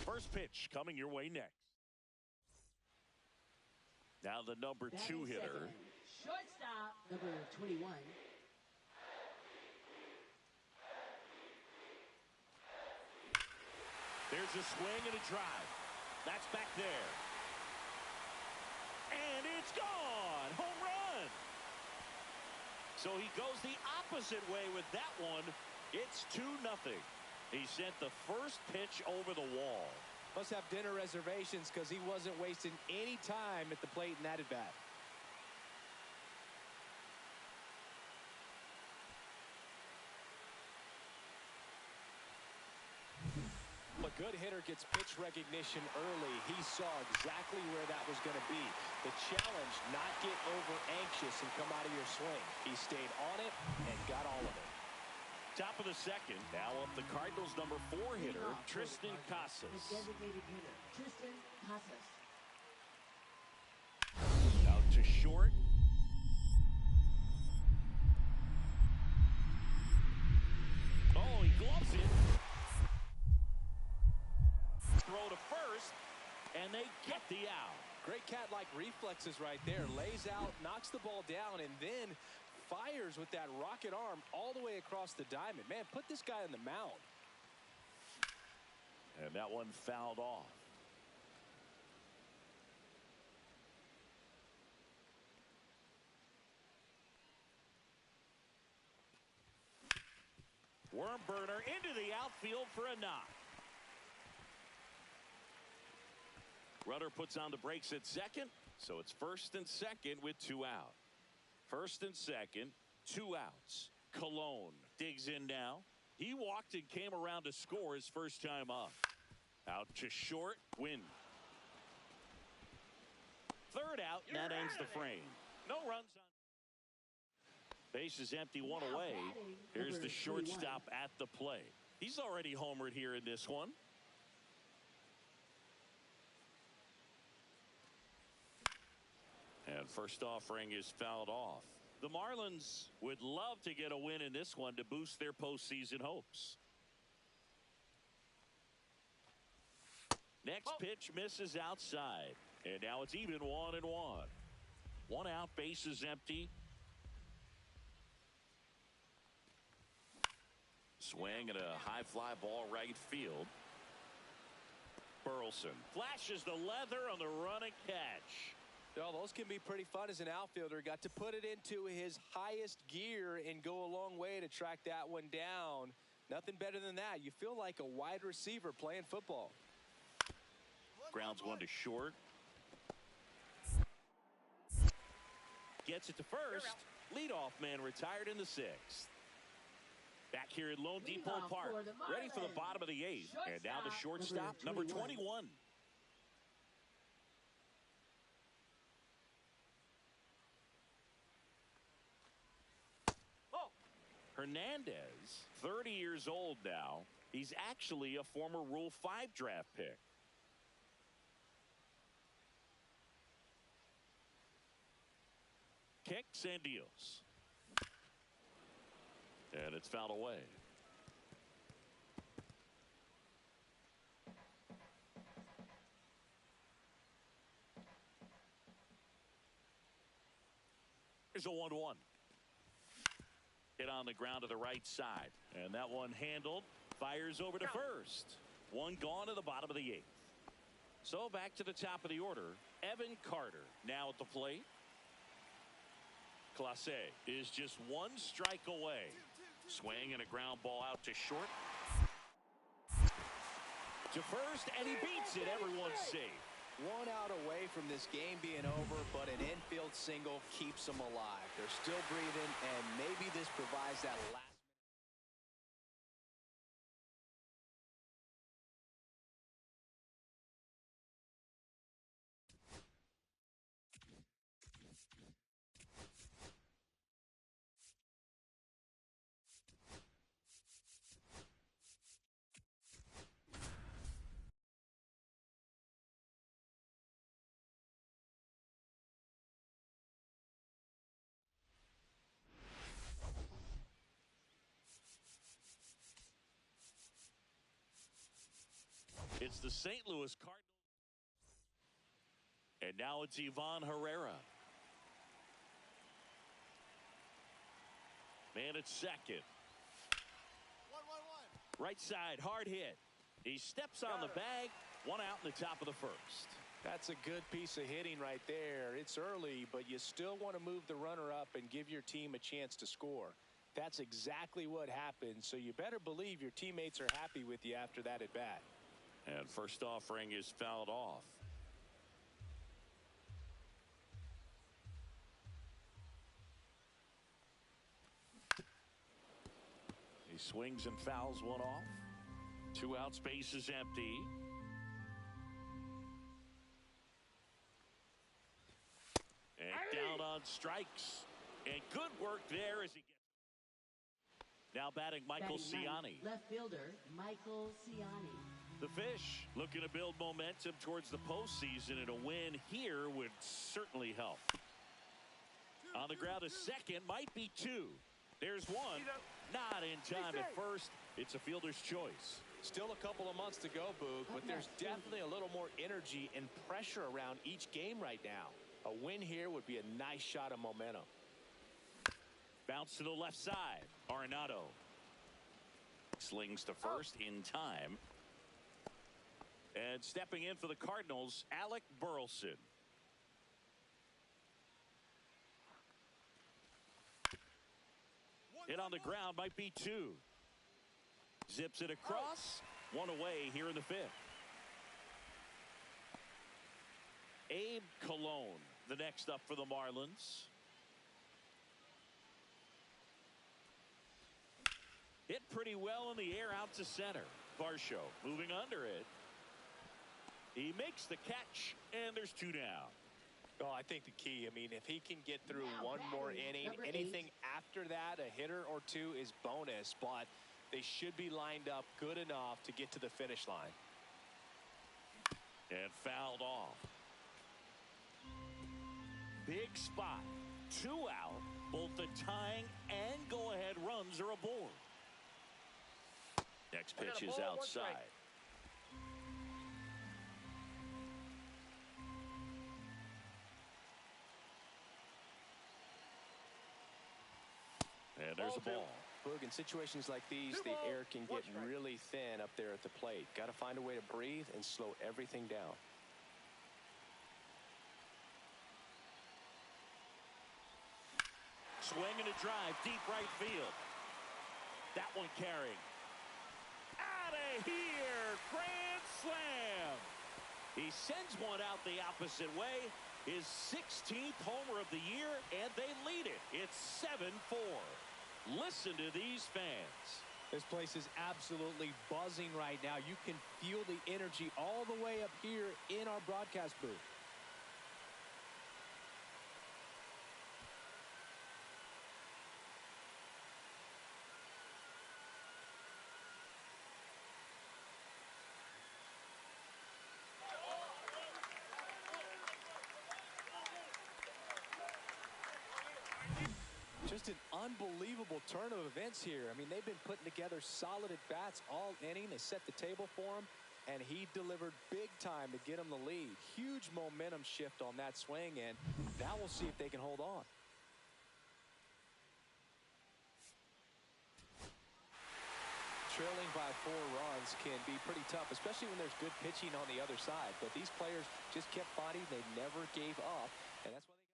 First pitch coming your way next. Now the number 2 hitter. Shortstop, number 21. There's a swing and a drive. That's back there. And it's gone. Home run. So he goes the opposite way with that one. It's 2-0. He sent the first pitch over the wall. Must have dinner reservations because he wasn't wasting any time at the plate in that at bat. A good hitter gets pitch recognition early. He saw exactly where that was going to be. The challenge, not get over anxious and come out of your swing. He stayed on it and got all of it. Top of the second. Now up the Cardinals number 4 hitter, Tristan Casas. The designated hitter, Tristan Casas. Out to short. Oh, he gloves it. Throw to first, and they get the out. Great cat-like reflexes right there. Lays out, knocks the ball down, and then fires with that rocket arm all the way across the diamond. Man, put this guy on the mound. And that one fouled off. Worm burner into the outfield for a knock. Runner puts on the brakes at second, so it's first and second with 2 out. First and second, 2 outs. Cologne digs in now. He walked and came around to score his first time up. Out to short, win. Third out, and that ends the frame. No runs on. Base is empty, 1 away. Here's the shortstop at the plate. He's already homered here in this one. And first offering is fouled off. The Marlins would love to get a win in this one to boost their postseason hopes. Next pitch misses outside. And now it's even 1-1. 1 out, base is empty. Swing and a high fly ball right field. Burleson flashes the leather on the running catch. Oh, those can be pretty fun as an outfielder. Got to put it into his highest gear and go a long way to track that one down. Nothing better than that. You feel like a wide receiver playing football. Grounds one to short. Gets it to first. Leadoff man retired in the 6th. Back here at Lone Depot Park. Ready for the bottom of the 8th. And now the shortstop, number 21. Hernandez, 30 years old now. He's actually a former Rule 5 draft pick. Kicks and deals. And it's fouled away. Here's a 1-1. Hit on the ground to the right side. And that one handled. Fires over to first. One gone to the bottom of the 8th. So back to the top of the order. Evan Carter now at the plate. Clase is just 1 strike away. Swing and a ground ball out to short. To first, and he beats it. Everyone's safe. 1 out away from this game being over, but an infield single keeps them alive. They're still breathing, and maybe this provides that last. It's the St. Louis Cardinals. And now it's Ivan Herrera. Man at second. 1-1-1. Right side, hard hit. He steps on the bag. One out in the top of the first. That's a good piece of hitting right there. It's early, but you still want to move the runner up and give your team a chance to score. That's exactly what happened, so you better believe your teammates are happy with you after that at bat. And first offering is fouled off. He swings and fouls one off. 2 outs, base is empty. And down on strikes. And good work there as he gets. Now batting Michael Ciani. Left fielder Michael Ciani. The Fish looking to build momentum towards the postseason, and a win here would certainly help. On the ground, a second, might be 2. There's one. Not in time at first. It's a fielder's choice. Still a couple of months to go, Boog, but there's definitely a little more energy and pressure around each game right now. A win here would be a nice shot of momentum. Bounce to the left side. Arenado slings to first in time. And stepping in for the Cardinals, Alec Burleson. Hit on the ground, might be 2. Zips it across. 1 away here in the 5th. Abe Cologne, the next up for the Marlins. Hit pretty well in the air out to center. Varsho moving under it. He makes the catch, and there's 2 down. Oh, I think the key, I mean, if he can get through one more inning, anything after that, a hitter or 2 is bonus, but they should be lined up good enough to get to the finish line. And fouled off. Big spot. 2 out. Both the tying and go-ahead runs are aboard. Next pitch is outside. And there's a ball. Boog, in situations like these, the air can get really thin up there at the plate. Got to find a way to breathe and slow everything down. Swing and a drive, deep right field. That one carrying. Out of here! Grand slam! He sends one out the opposite way. His 16th homer of the year, and they lead it. It's 7-4. Listen to these fans. This place is absolutely buzzing right now. You can feel the energy all the way up here in our broadcast booth. Just an unbelievable turn of events here. I mean, they've been putting together solid at-bats all inning. They set the table for him, and he delivered big time to get him the lead. Huge momentum shift on that swing, and now we'll see if they can hold on. Trailing by 4 runs can be pretty tough, especially when there's good pitching on the other side. But these players just kept fighting. They never gave up, and that's why they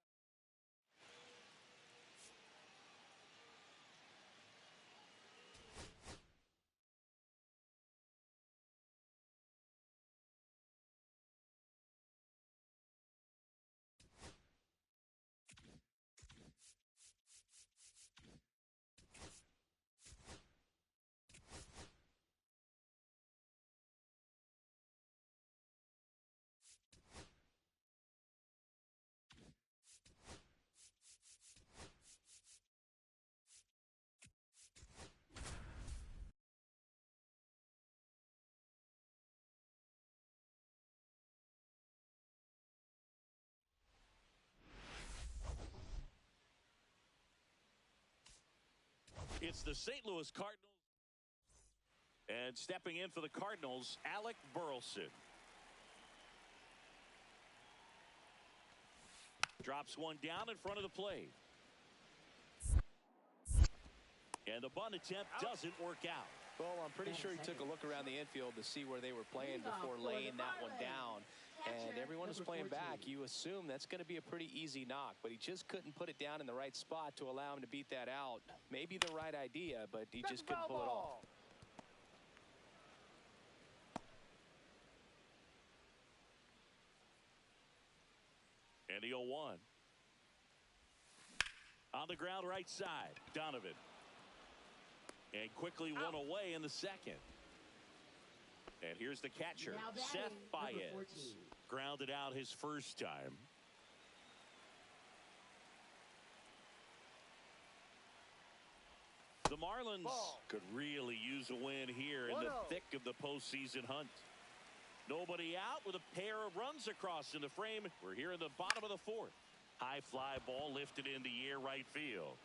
It's the St. Louis Cardinals. And stepping in for the Cardinals, Alec Burleson. Drops one down in front of the plate. And the bunt attempt doesn't work out. Well, I'm pretty sure he took a look around the infield to see where they were playing before laying that one down. And everyone was playing back. You assume that's going to be a pretty easy knock, but he just couldn't put it down in the right spot to allow him to beat that out. Maybe the right idea, but he just couldn't pull it off. And the 0-1. On the ground right side, Donovan. And quickly one away in the second. And here's the catcher, Seth Baez. Grounded out his first time. The Marlins could really use a win here in the thick of the postseason hunt. Nobody out with a pair of runs across in the frame. We're here in the bottom of the fourth. High fly ball lifted in the air right field.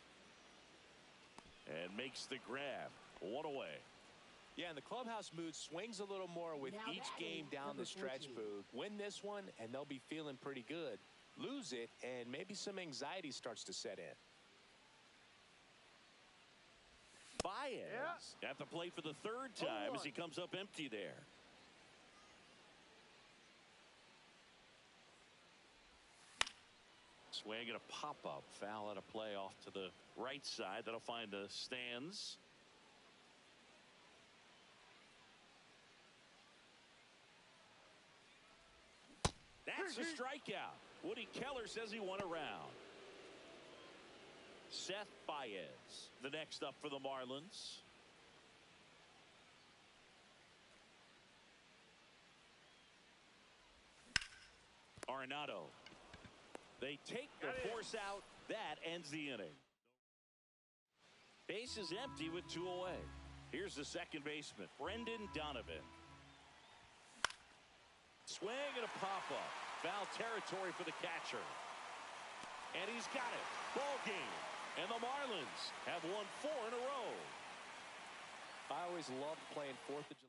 And makes the grab. One away. Yeah, and the clubhouse mood swings a little more with each game down the stretch, Boog. Win this one, and they'll be feeling pretty good. Lose it, and maybe some anxiety starts to set in. Baez at the plate for the third time as he comes up empty there. Swing and a pop-up. Foul out of play off to the right side. That'll find the stands. That's a strikeout. Woody Keller says he won a round. Seth Baez, the next up for the Marlins. Arenado. They take the force out. That ends the inning. Base is empty with 2 away. Here's the second baseman, Brendan Donovan. Swing and a pop-up. Foul territory for the catcher. And he's got it. Ball game. And the Marlins have won 4 in a row. I always loved playing 4th of July.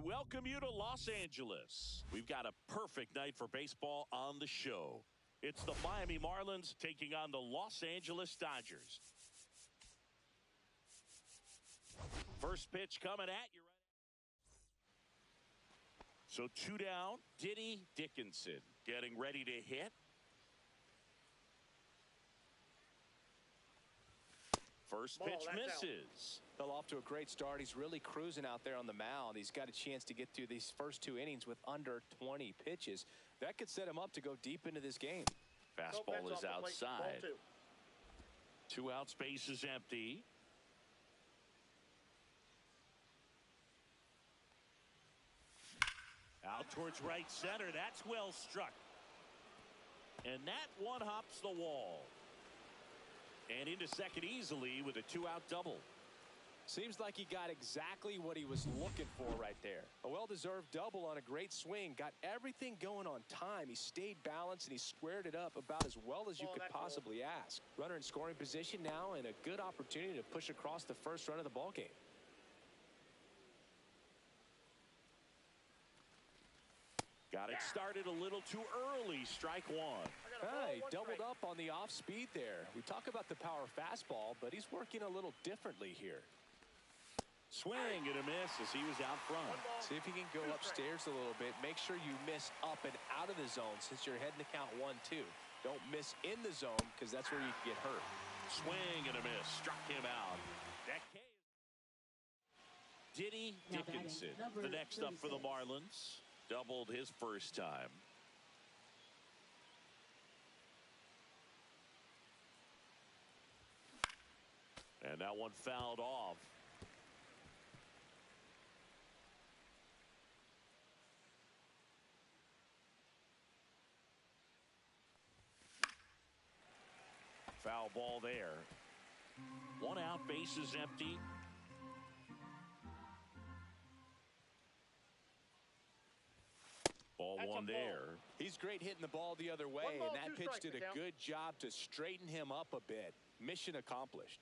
welcome you to Los Angeles. We've got a perfect night for baseball on the show. It's the Miami Marlins taking on the Los Angeles Dodgers. First pitch coming at you. So 2 down, Diddy Dickinson getting ready to hit. First pitch misses. Fell off to a great start. He's really cruising out there on the mound. He's got a chance to get through these first 2 innings with under 20 pitches. That could set him up to go deep into this game. Fastball is outside. 2 outs, base is empty. Out towards right center. That's well struck. And that one hops the wall. And into second easily with a 2-out double. Seems like he got exactly what he was looking for right there. A well-deserved double on a great swing. Got everything going on time. He stayed balanced and he squared it up about as well as you could possibly ask. Runner in scoring position now and a good opportunity to push across the first run of the ball game. Got it started a little too early. Strike one. He doubled up on the off speed there. We talk about the power fastball, but he's working a little differently here. Swing and a miss as he was out front. See if you can go upstairs a little bit. Make sure you miss up and out of the zone since you're heading to count 1-2. Don't miss in the zone because that's where you can get hurt. Swing and a miss. Struck him out. That Diddy Dickinson, the next up for the Marlins. Doubled his first time. And that one fouled off. Foul ball there. 1 out, base is empty. Ball one there. He's great hitting the ball the other way, and that pitch did a good job to straighten him up a bit. Mission accomplished.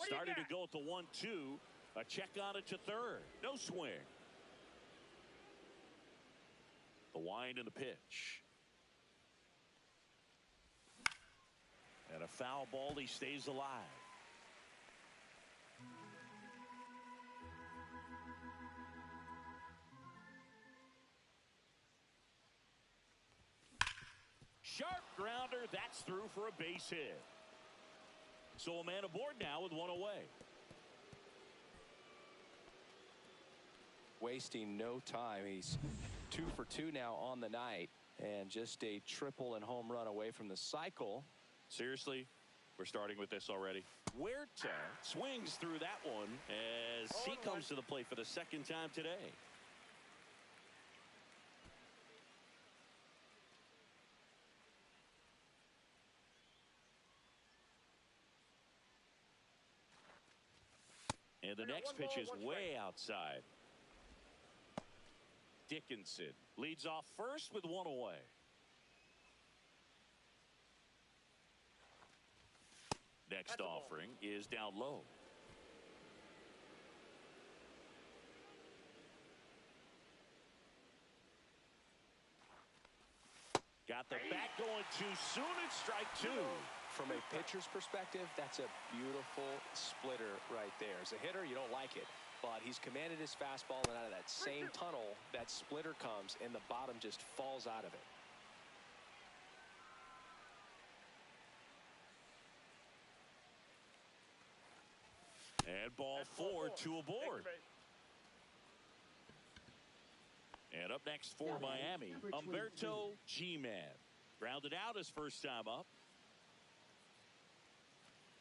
Started to go at the 1-2. A check on it to third. No swing. The wind and the pitch. And a foul ball. He stays alive. Sharp grounder. That's through for a base hit. So a man aboard now with 1 away. Wasting no time. He's 2 for 2 now on the night and just a triple and home run away from the cycle. Seriously, we're starting with this already. Huerta swings through that one as he comes to the plate for the second time today. And the next pitch is way outside. Dickinson leads off first with 1 away. Next offering is down low. Got the bat going too soon. It's strike 2. From a pitcher's perspective, that's a beautiful splitter right there. As a hitter, you don't like it, but he's commanded his fastball, and out of that same tunnel, that splitter comes, and the bottom just falls out of it. And ball 4, 2 aboard. And up next for Miami, Humberto G-Man. Grounded out his first time up.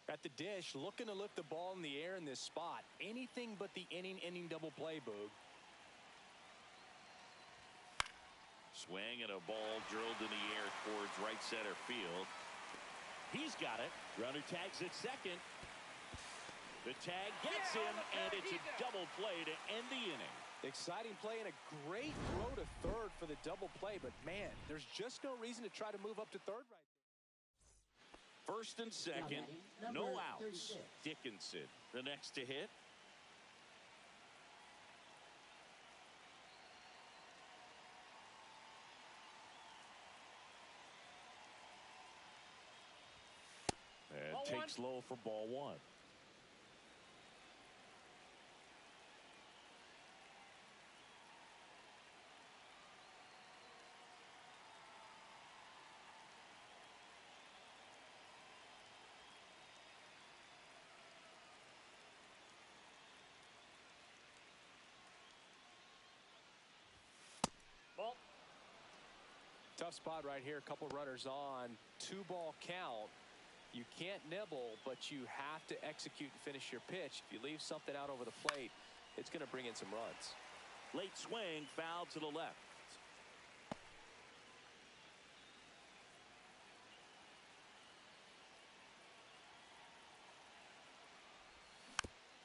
At the dish, looking to lift the ball in the air in this spot. Anything but the inning double play, Boog. Swing and a ball drilled in the air towards right center field. He's got it. Runner tags at second. The tag gets him, and it's a double play to end the inning. Exciting play and a great throw to third for the double play, but man, there's just no reason to try to move up to third right there. First and second, no outs. Dickinson, the next to hit. takes low for ball one. Ball. Tough spot right here. A couple runners on. 2-ball count. You can't nibble, but you have to execute and finish your pitch. If you leave something out over the plate, it's going to bring in some runs. Late swing, foul to the left.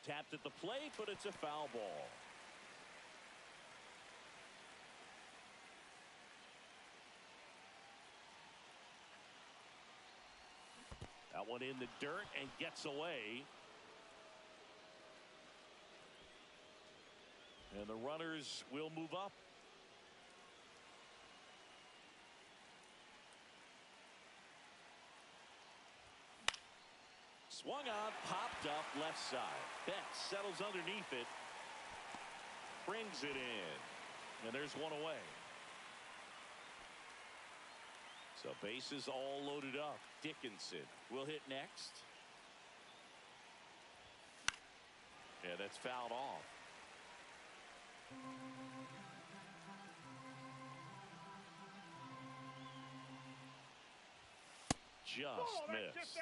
Tapped at the plate, but it's a foul ball. That one in the dirt and gets away. And the runners will move up. Swung on, popped up left side. Betts settles underneath it. Brings it in. And there's one away. So bases all loaded up. Dickinson will hit next. Yeah, that's fouled off. Just missed.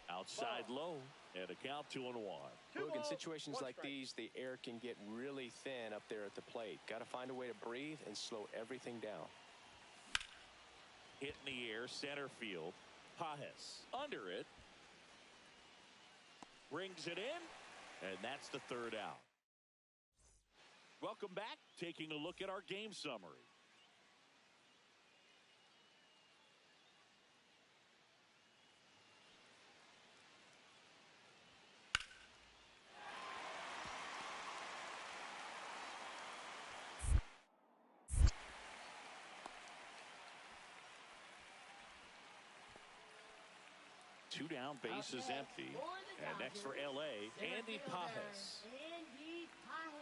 Outside low, and a count 2-1. Look, in situations like these, the air can get really thin up there at the plate. Got to find a way to breathe and slow everything down. Hit in the air, center field. Pajes under it. Brings it in, and that's the third out. Welcome back. Taking a look at our game summary. Two down, bases empty. And next for L.A., Andy Pajes. Andy Pajes.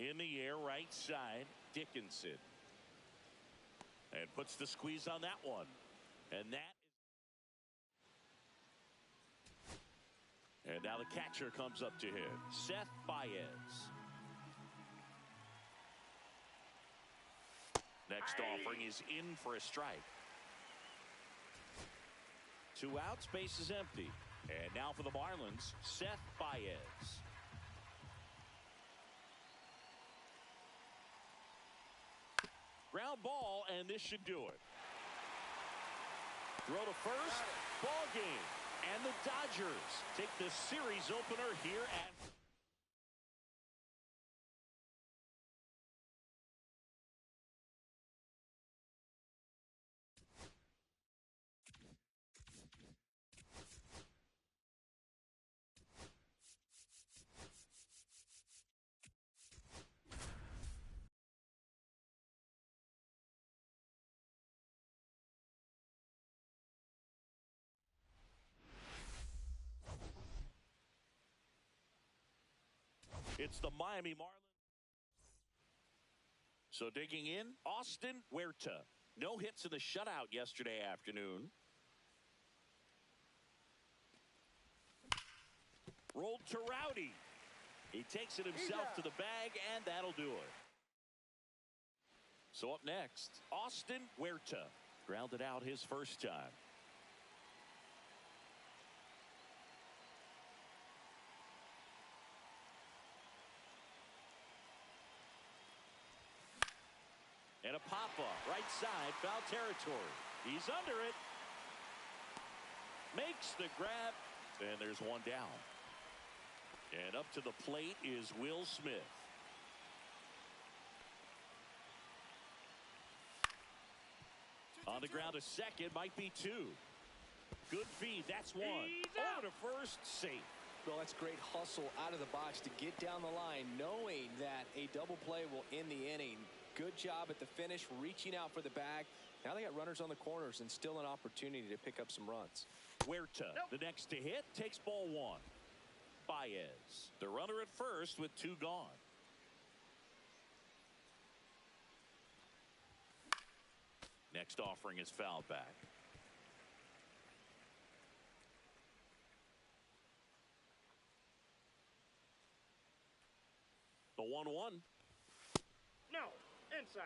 In the air, right side, Dickinson. And puts the squeeze on that one. And that is... And now the catcher comes up to him, Seth Baez. Next offering is in for a strike. 2 outs, base is empty. And now for the Marlins, Seth Baez. Ground ball, and this should do it. Throw to first, ball game. And the Dodgers take the series opener here at... It's the Miami Marlins. So digging in, Austin Huerta. No hits in the shutout yesterday afternoon. Rolled to Rowdy. He takes it himself to the bag, and that'll do it. So up next, Austin Huerta. Grounded out his first time. And a pop-up, right side, foul territory. He's under it. Makes the grab, and there's one down. And up to the plate is Will Smith. On the ground, a second, might be two. Good feed, that's one. Over to first, safe. Well, that's great hustle out of the box to get down the line, knowing that a double play will end the inning. Good job at the finish, reaching out for the bag. Now they got runners on the corners and still an opportunity to pick up some runs. Huerta, the next to hit, takes ball one. Baez, the runner at first with two gone. Next offering is fouled back. The 1-1. No, inside.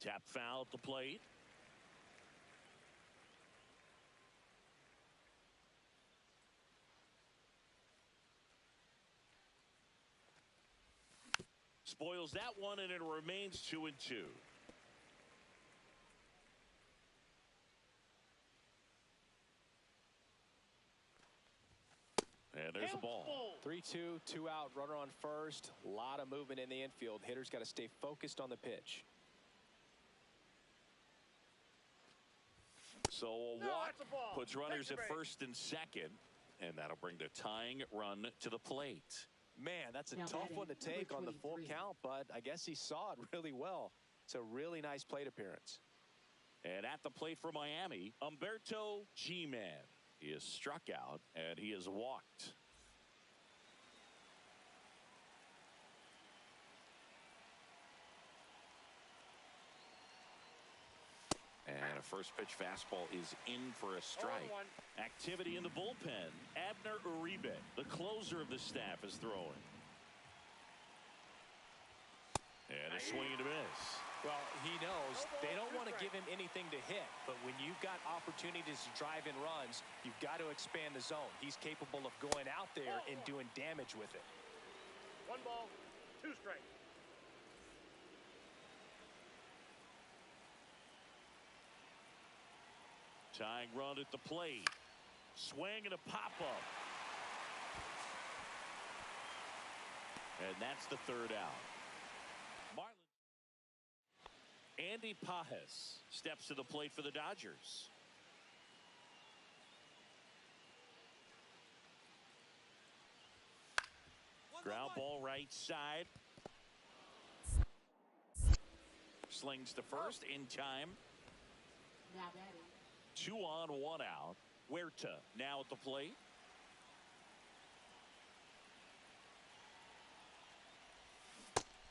Tap foul at the plate. Spoils that one, and it remains 2-2. And there's the ball. 3-2, 2 out, runner on first. A lot of movement in the infield. Hitter's got to stay focused on the pitch. So a walk puts runners at first and second, and that'll bring the tying run to the plate. Man, that's a tough one to take on the full count, but I guess he saw it really well. It's a really nice plate appearance. And at the plate for Miami, Humberto G-Man. He is struck out, and he is walked. And a first pitch fastball is in for a strike. Activity in the bullpen. Abner Uribe, the closer of the staff, is throwing. And a swing and a miss. Well, he knows they don't want to give him anything to hit, but when you've got opportunities to drive in runs, you've got to expand the zone. He's capable of going out there and doing damage with it. 1 ball, 2 strikes. Tying run at the plate. Swing and a pop-up. And that's the third out. Marlins. Andy Pajes steps to the plate for the Dodgers. Ground ball right side. Slings to first in time. Now batting. 2 on, 1 out. Huerta now at the plate.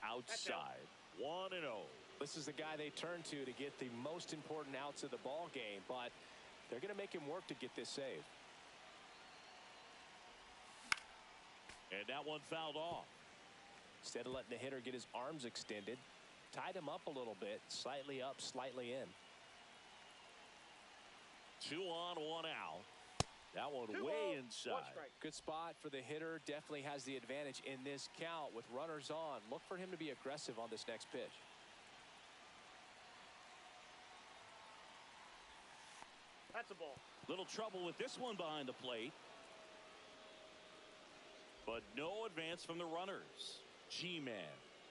Outside. 1-0. This is the guy they turn to get the most important outs of the ball game, but they're going to make him work to get this save. And that one fouled off. Instead of letting the hitter get his arms extended, tied him up a little bit, slightly up, slightly in. 2 on, 1 out. That one way inside. Good spot for the hitter. Definitely has the advantage in this count with runners on. Look for him to be aggressive on this next pitch. That's a ball. Little trouble with this one behind the plate. But no advance from the runners. G-Man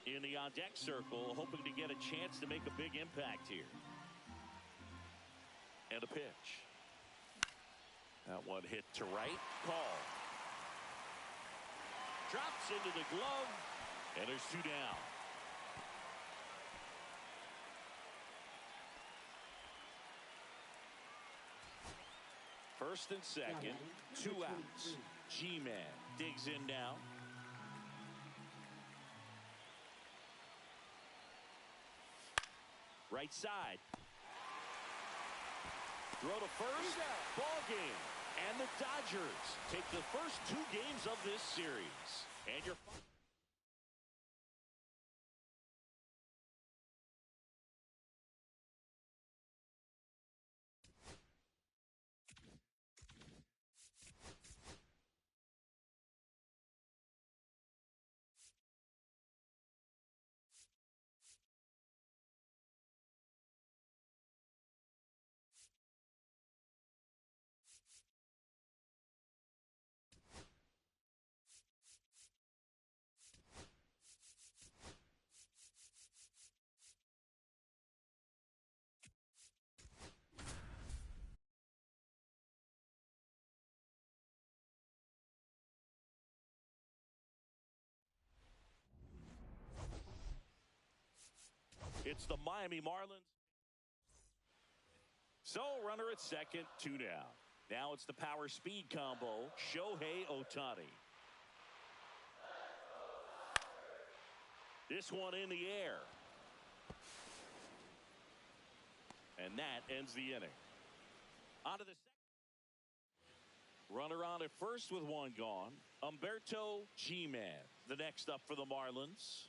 in the on-deck circle, hoping to get a chance to make a big impact here. And a pitch. That one hit to right. Call. Drops into the glove. And there's 2 down. First and second. 2 outs. G-Man digs in now. Right side. Throw to first. Ball game. And the Dodgers take the first 2 games of this series. And your It's the Miami Marlins. So runner at second, 2 down. Now it's the power speed combo, Shohei Ohtani. This one in the air. And that ends the inning. On to the second. Runner on at first with one gone. Humberto G-Man, the next up for the Marlins.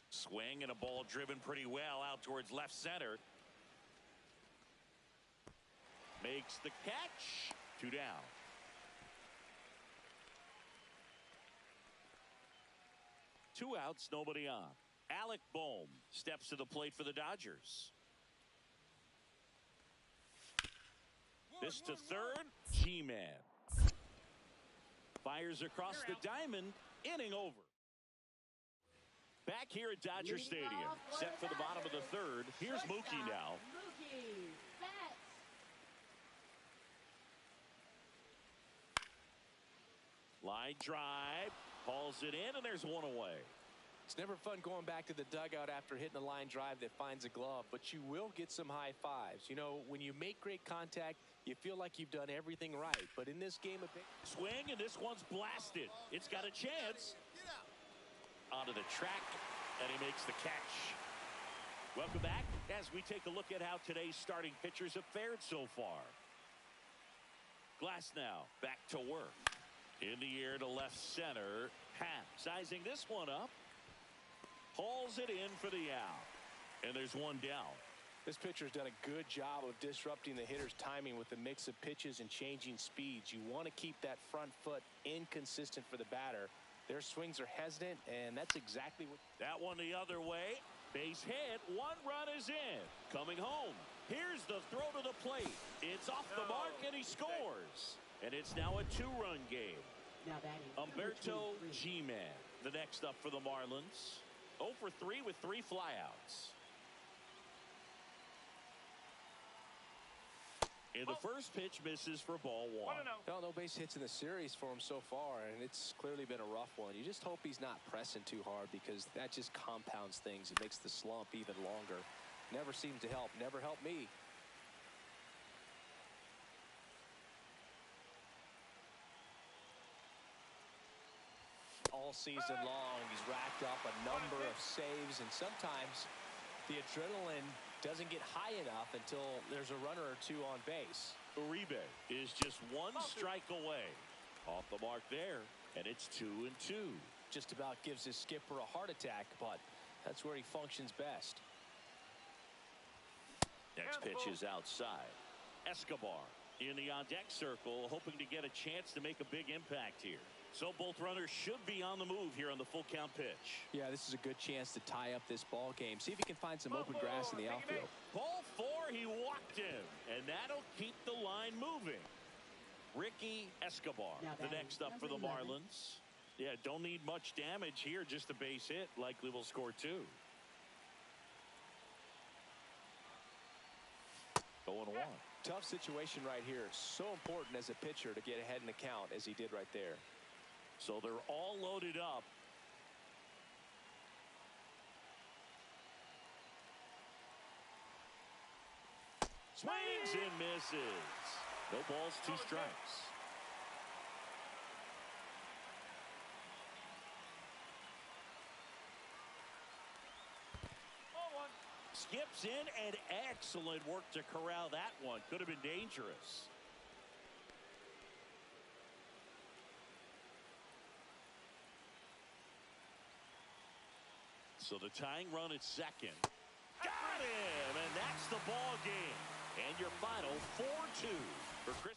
Swing and a ball driven pretty well out towards left center. Makes the catch. 2 down. Two outs, nobody on. Alec Bohm steps to the plate for the Dodgers. This to third. G-Man fires across the diamond. Inning over. Back here at Dodger Stadium, set for the bottom of the third. Here's Mookie now. Mookie, bat. Line drive, hauls it in, and there's one away. It's never fun going back to the dugout after hitting a line drive that finds a glove, but you will get some high fives. You know, when you make great contact, you feel like you've done everything right. But in this game, a big Swing, and this one's blasted. It's got a chance. Onto the track, and he makes the catch. Welcome back as we take a look at how today's starting pitchers have fared so far. Glass now back to work. In the air to left center. Happ sizing this one up. Hauls it in for the out. And there's one down. This pitcher's done a good job of disrupting the hitter's timing with the mix of pitches and changing speeds. You want to keep that front foot inconsistent for the batter. Their swings are hesitant, and that's exactly what... That one the other way. Base hit. One run is in. Coming home. Here's the throw to the plate. It's off the mark, and he scores. And it's now a 2-run game. Now batting. Humberto 23. G-Man, the next up for the Marlins. 0 for 3 with 3 flyouts. And the first pitch misses for ball 1. No base hits in the series for him so far, and it's clearly been a rough one. You just hope he's not pressing too hard, because that just compounds things. It makes the slump even longer. Never seems to help. Never helped me. All season long, he's racked up a number of saves, and sometimes the adrenaline doesn't get high enough until there's a runner or two on base. Uribe is just one strike away. Off the mark there, and it's 2-2. Just about gives his skipper a heart attack, but that's where he functions best. Next pitch is outside. Escobar in the on-deck circle, hoping to get a chance to make a big impact here. So both runners should be on the move here on the full count pitch. Yeah, this is a good chance to tie up this ball game. See if he can find some open grass in the outfield. Ball 4, he walked him, and that'll keep the line moving. Ricky Escobar, the next up for the Marlins. Yeah, don't need much damage here, just a base hit. Likely will score 2. 0-1. Tough situation right here. So important as a pitcher to get ahead in the count as he did right there. So they're all loaded up. Swings and misses. No balls, 2 strikes. Skips in, and excellent work to corral that one. Could have been dangerous. So the tying run at second. Got him, and that's the ball game. And your final 4-2 for Chris.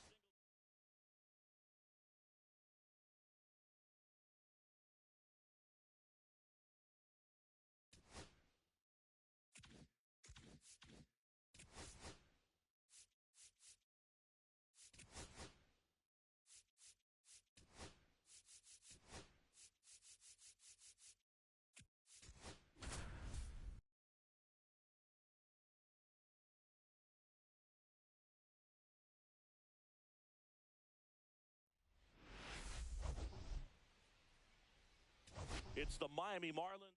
It's the Miami Marlins.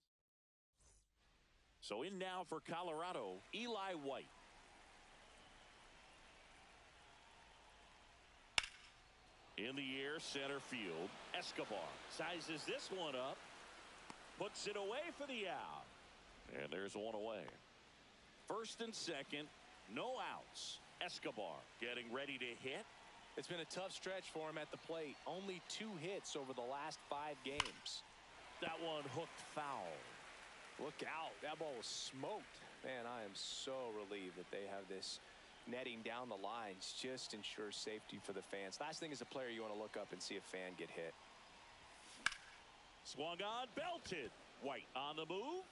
So in now for Colorado, Eli White. In the air, center field. Escobar sizes this one up. Puts it away for the out. And there's one away. First and second, no outs. Escobar getting ready to hit. It's been a tough stretch for him at the plate. Only 2 hits over the last 5 games. That one hooked foul. Look out. That ball was smoked. Man, I am so relieved that they have this netting down the lines. Just ensures safety for the fans. Last thing as a player, you want to look up and see a fan get hit. Swung on, belted. White on the move.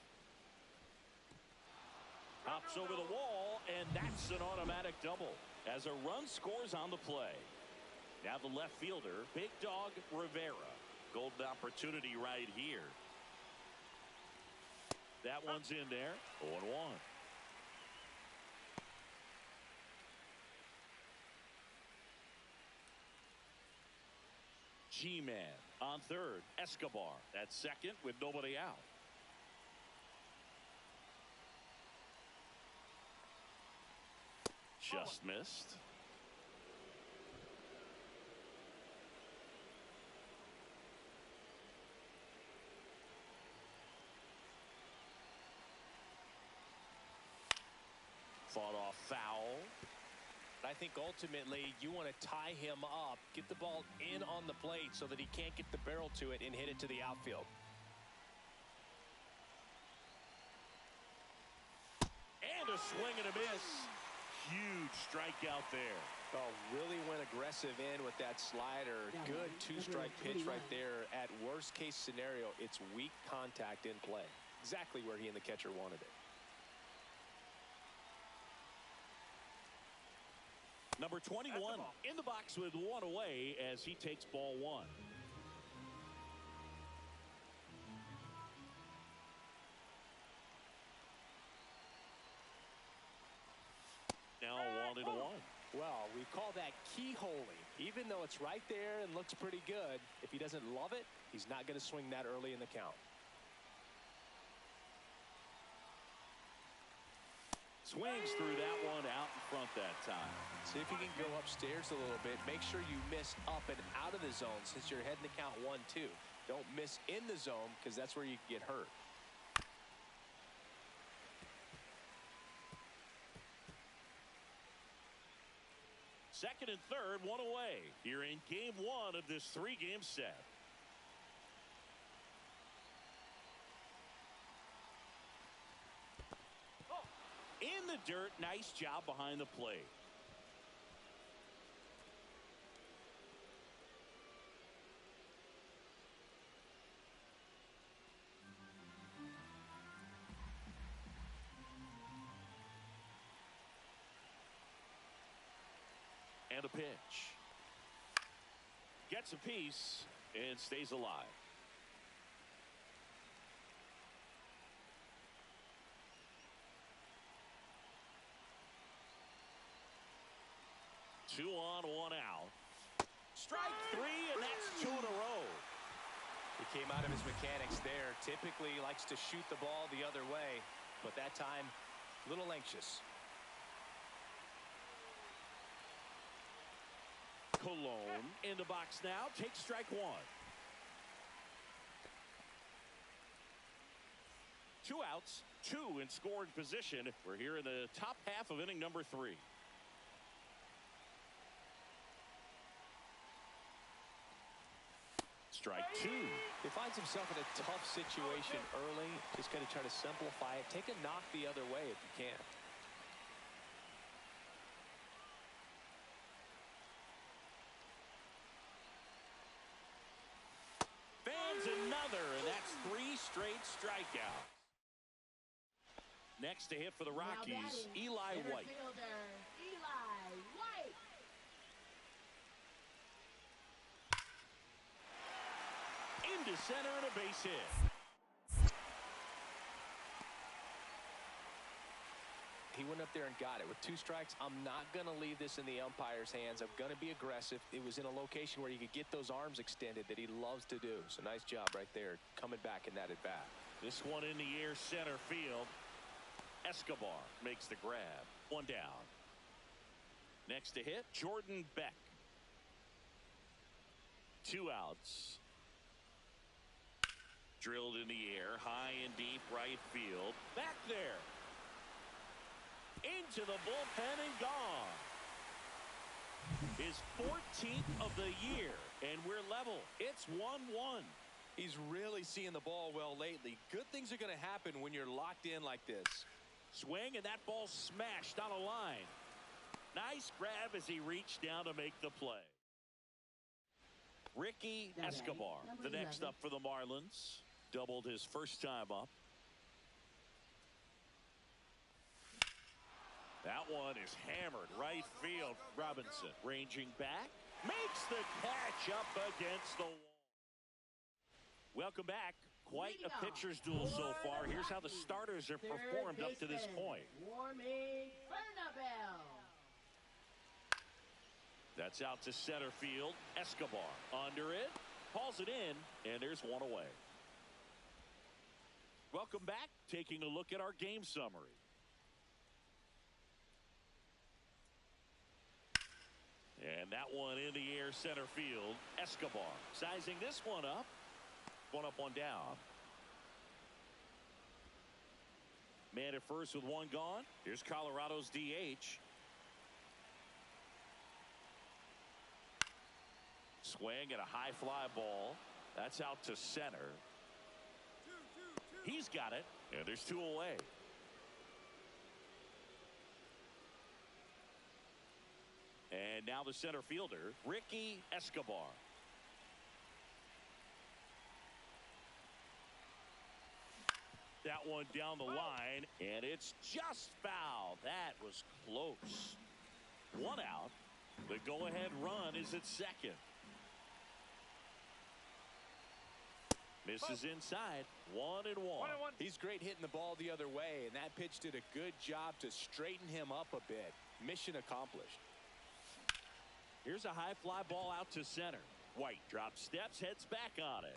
Hops over the wall, and that's an automatic double as a run scores on the play. Now the left fielder, Big Dog Rivera. Golden opportunity right here. That one's in there. 0-1. G-Man on third. Escobar at second with nobody out. Just missed. Fought off foul. I think ultimately you want to tie him up, get the ball in on the plate so that he can't get the barrel to it and hit it to the outfield. And a swing and a miss. Huge strikeout there. Oh, really went aggressive in with that slider. Good 2-strike pitch right there. At worst case scenario, it's weak contact in play. Exactly where he and the catcher wanted it. Number 21 in the box with one away as he takes ball 1. Now 1-1. Well, we call that keyholing. Even though it's right there and looks pretty good, if he doesn't love it, he's not going to swing that early in the count. Swings through that one out in front that time. See if you can go upstairs a little bit. Make sure you miss up and out of the zone since you're heading to count 1-2. Don't miss in the zone because that's where you can get hurt. Second and third, one away here in game 1 of this 3-game set. In the dirt, nice job behind the plate. And a pitch. Gets a piece and stays alive. Two on, one out. Strike 3, and that's 2 in a row. He came out of his mechanics there. Typically he likes to shoot the ball the other way, but that time a little anxious. Cologne in the box now. Takes strike 1. 2 outs, 2 in scoring position. We're here in the top half of inning number 3. Strike 2. He finds himself in a tough situation early. Just got to try to simplify it. Take a knock the other way if you can. Fans another, and that's 3 straight strikeouts. Next to hit for the Rockies, Eli White. Eli White. Into center and a base hit. He went up there and got it with 2 strikes. I'm not going to leave this in the umpire's hands. I'm going to be aggressive. It was in a location where you could get those arms extended that he loves to do. So nice job right there coming back in that at bat. This one in the air, center field. Escobar makes the grab. One down. Next to hit, Jordan Beck. 2 outs. Drilled in the air, high and deep right field. Back there. Into the bullpen and gone. His 14th of the year, and we're level. It's 1-1. He's really seeing the ball well lately. Good things are going to happen when you're locked in like this. Swing, and that ball smashed on a line. Nice grab as he reached down to make the play. Ricky Escobar, the next up for the Marlins. Doubled his first time up. That one is hammered right field. Robinson ranging back. Makes the catch up against the wall. Welcome back. Quite a pitcher's duel so far. Here's how the starters have performed up to this point. That's out to center field. Escobar under it. Hauls it in, and there's one away. Welcome back. Taking a look at our game summary. And that one in the air center field. Escobar sizing this one up. One up, one down. Man at first with one gone. Here's Colorado's DH. Swing at a high fly ball. That's out to center. He's got it, and there's 2 away. And now the center fielder, Ricky Escobar. That one down the line, and it's just foul. That was close. 1 out. The go-ahead run is at second. Misses inside. 1-1. He's great hitting the ball the other way, and that pitch did a good job to straighten him up a bit. Mission accomplished. Here's a high fly ball out to center. White drops steps, heads back on it.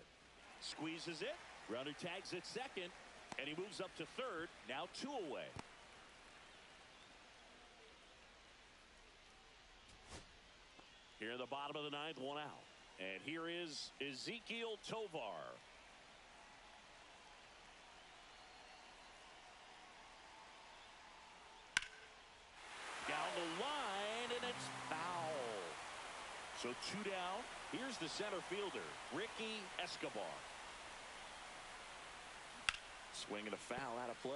Squeezes it. Runner tags at second, and he moves up to third. Now 2 away. Here in the bottom of the 9th, 1 out. And here is Ezequiel Tovar. Down the line, and it's foul. So 2 down. Here's the center fielder, Ricky Escobar. Swinging a foul out of play.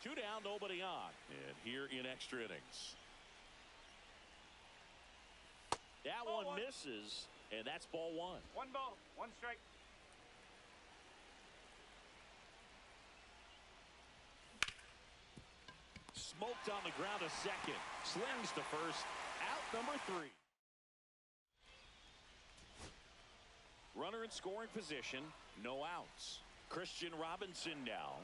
2 down, nobody on. And here in extra innings. That one misses, and that's ball 1. 1 ball, 1 strike. Smoked on the ground to second. Slings to first. Out number 3. Runner in scoring position. No outs. Christian Robinson now.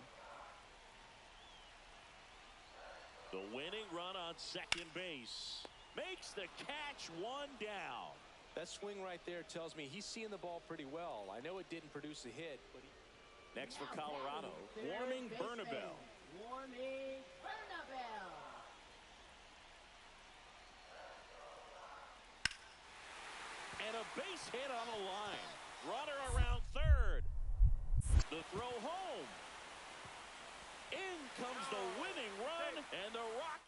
The winning run on second base. Makes the catch. 1 down. That swing right there tells me he's seeing the ball pretty well. I know it didn't produce a hit, but next for Colorado, Warming Bernabel. Warming Bernabel. And a base hit on the line. Runner around third. The throw home. In comes the winning run, and the Rockies.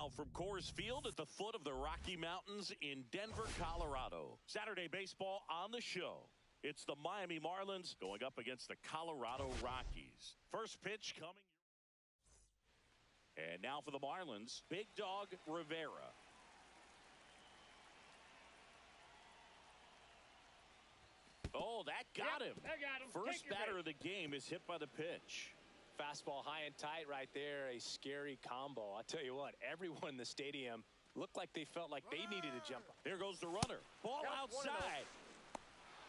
Now from Coors Field at the foot of the Rocky Mountains in Denver, Colorado. Saturday baseball on the show. It's the Miami Marlins going up against the Colorado Rockies. First pitch coming. And now for the Marlins, Big Dog Rivera. Oh, that got him. That got him. First batter of the game is hit by the pitch. Fastball high and tight right there. A scary combo. I tell you what, everyone in the stadium looked like they felt like they needed to jump. Here goes the runner. Ball Got outside.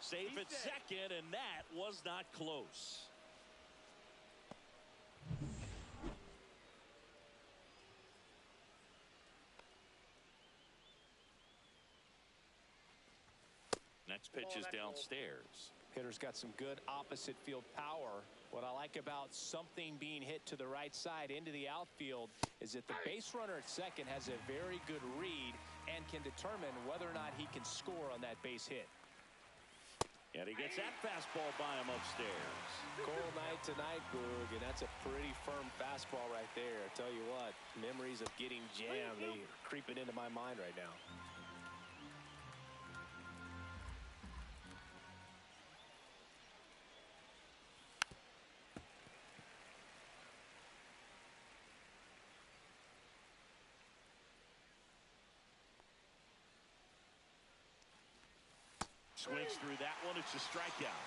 Safe He's at dead. second, and that was not close. Next pitch is downstairs. Hitter's got some good opposite field power. What I like about something being hit to the right side into the outfield is that the base runner at second has a very good read and can determine whether or not he can score on that base hit. And he gets that fastball by him upstairs. Cold night tonight, Boog, and that's a pretty firm fastball right there. I tell you what, memories of getting jammed, they are creeping into my mind right now. Swings through that one. It's a strikeout.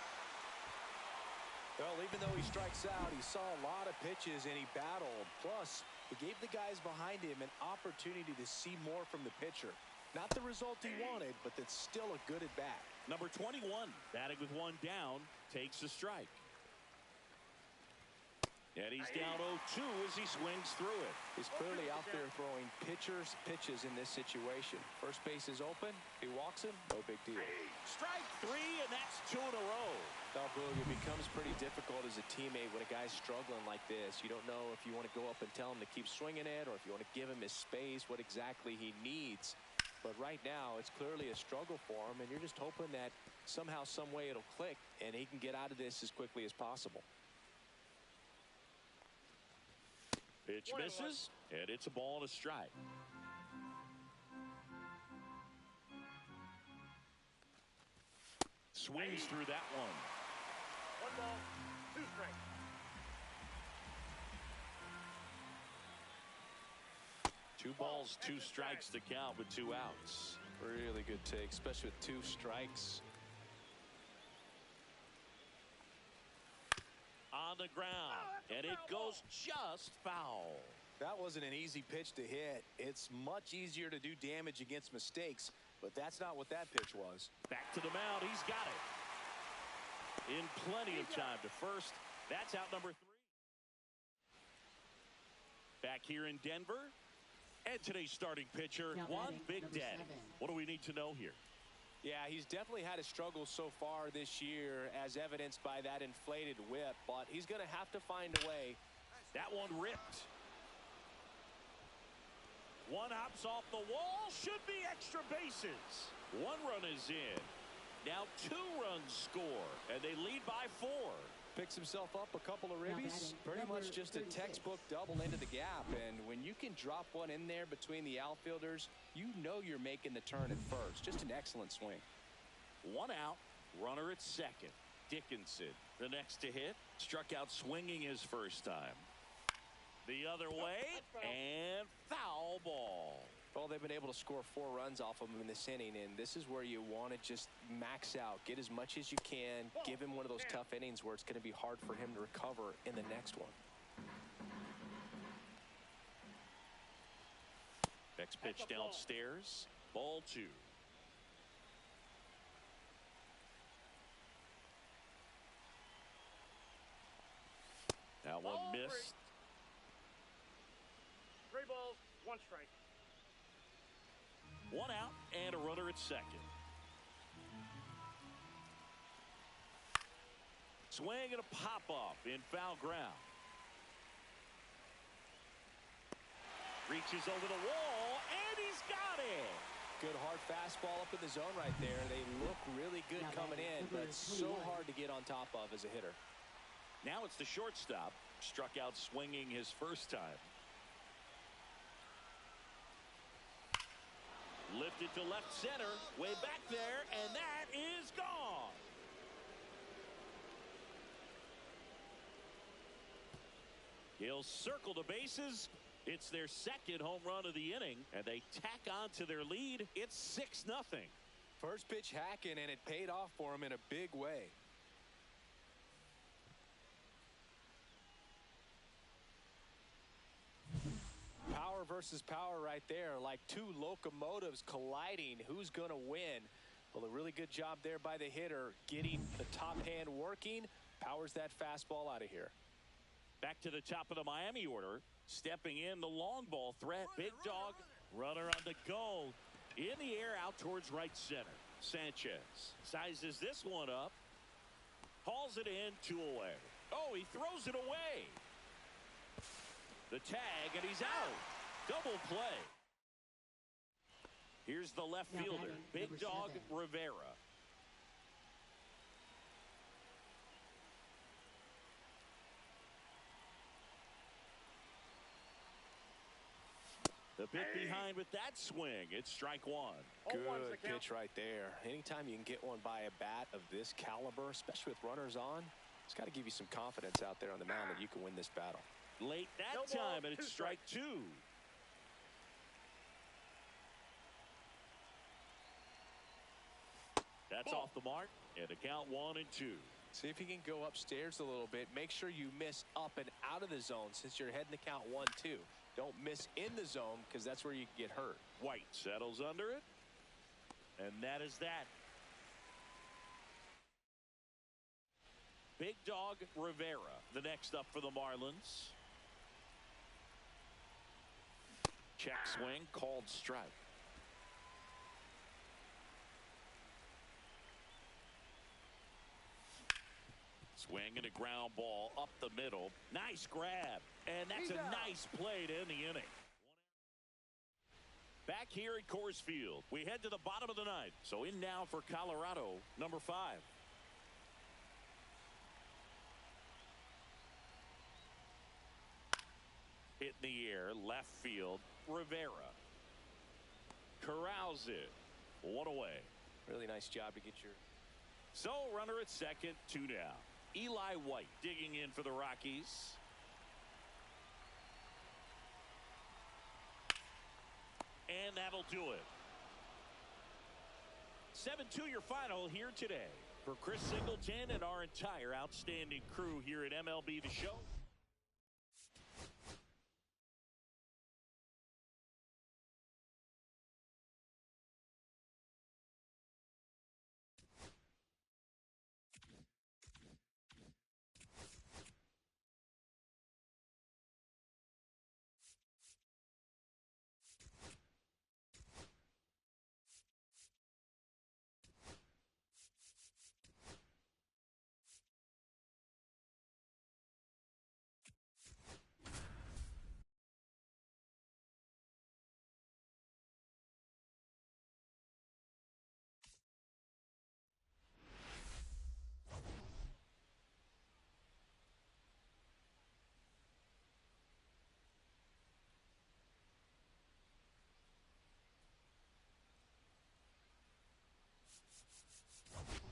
Well, even though he strikes out, he saw a lot of pitches and he battled. Plus, he gave the guys behind him an opportunity to see more from the pitcher. Not the result he wanted, but that's still a good at bat. Number 21, batting with one down, takes a strike. And he's down 0-2 as he swings through it. He's clearly out there throwing pitchers pitches in this situation. First base is open. He walks him. No big deal. Strike three, and that's 2 in a row. Now, Boog, it becomes pretty difficult as a teammate when a guy's struggling like this. You don't know if you want to go up and tell him to keep swinging it or if you want to give him his space, what exactly he needs. But right now, it's clearly a struggle for him, and you're just hoping that somehow, some way it'll click, and he can get out of this as quickly as possible. Pitch misses, and it's a ball and a strike. Swings through that one. 1 ball, 2 strikes. Two balls, 2 strikes to count with 2 outs. Really good take, especially with 2 strikes. On the ground, and it goes just foul. That wasn't an easy pitch to hit. It's much easier to do damage against mistakes, but that's not what that pitch was. Back to the mound. He's got it. In plenty of time to first. That's out number 3. Back here in Denver. And today's starting pitcher, Juan Big Daddy. What do we need to know here? Yeah, he's definitely had a struggle so far this year, as evidenced by that inflated whip, but he's going to have to find a way. That one ripped. One hops off the wall. Should be extra bases. 1 run is in. Now 2 runs score, and they lead by 4. Picks himself up a couple of ribbies. Pretty much just a textbook double into the gap, and when you can drop one in there between the outfielders, you know you're making the turn at first. Just an excellent swing. 1 out, runner at second. Dickinson, the next to hit, struck out swinging his first time. The other way, and foul ball. Well, they've been able to score 4 runs off of him in this inning, and this is where you want to just max out, get as much as you can, give him one of those tough innings where it's going to be hard for him to recover in the next one. Next pitch downstairs, ball 2. That one missed. 3 balls, 1 strike. 1 out and a runner at second. Swing and a pop off in foul ground. Reaches over the wall and he's got it. Good hard fastball up in the zone right there. They look really good coming in, but so hard to get on top of as a hitter. Now it's the shortstop. Struck out swinging his first time. Lifted to left center, way back there, and that is gone. He'll circle the bases. It's their second home run of the inning, and they tack on to their lead. It's 6-0. First pitch hacking, and it paid off for him in a big way. Power versus power right there, like two locomotives colliding. Who's going to win? Well, a really good job there by the hitter, getting the top hand working. Powers that fastball out of here. Back to the top of the Miami order. Stepping in, the long ball threat. Big dog, runner on the go. In the air, out towards right center. Sanchez sizes this one up. Hauls it in, 2 away. Oh, he throws it away. The tag, and he's out. Double play. Here's the left fielder, Big Dog Rivera. The bit behind with that swing. It's strike one. Good pitch right there. Anytime you can get one by a bat of this caliber, especially with runners on, it's got to give you some confidence out there on the mound that you can win this battle. Late that time, and it's strike two. That's off the mark, and the count 1-2. See if you can go upstairs a little bit. Make sure you miss up and out of the zone since you're heading the count 1-2. Don't miss in the zone because that's where you can get hurt. White settles under it, and that is that. Big Dog Rivera, the next up for the Marlins. Check swing, called strike. Swing and a ground ball up the middle. Nice grab. And that's a nice play to end the inning. Back here at Coors Field, we head to the bottom of the ninth. So in now for Colorado, number 5. Hit in the air, left field, Rivera. Corrals it. 1 away. Really nice job to get your... So runner at second, 2 down. Eli White digging in for the Rockies. And that'll do it. 7-2 your final here today. For Chris Singleton and our entire outstanding crew here at MLB The Show.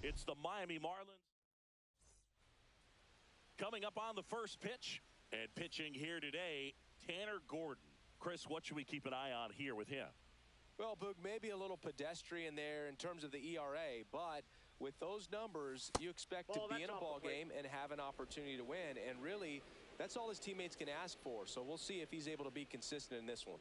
It's the Miami Marlins. Coming up on the first pitch and pitching here today, Tanner Gordon. Chris, what should we keep an eye on here with him? Well, Boog, maybe a little pedestrian there in terms of the ERA, but with those numbers, you expect to be in a ball game and have an opportunity to win. And really, that's all his teammates can ask for. So we'll see if he's able to be consistent in this one.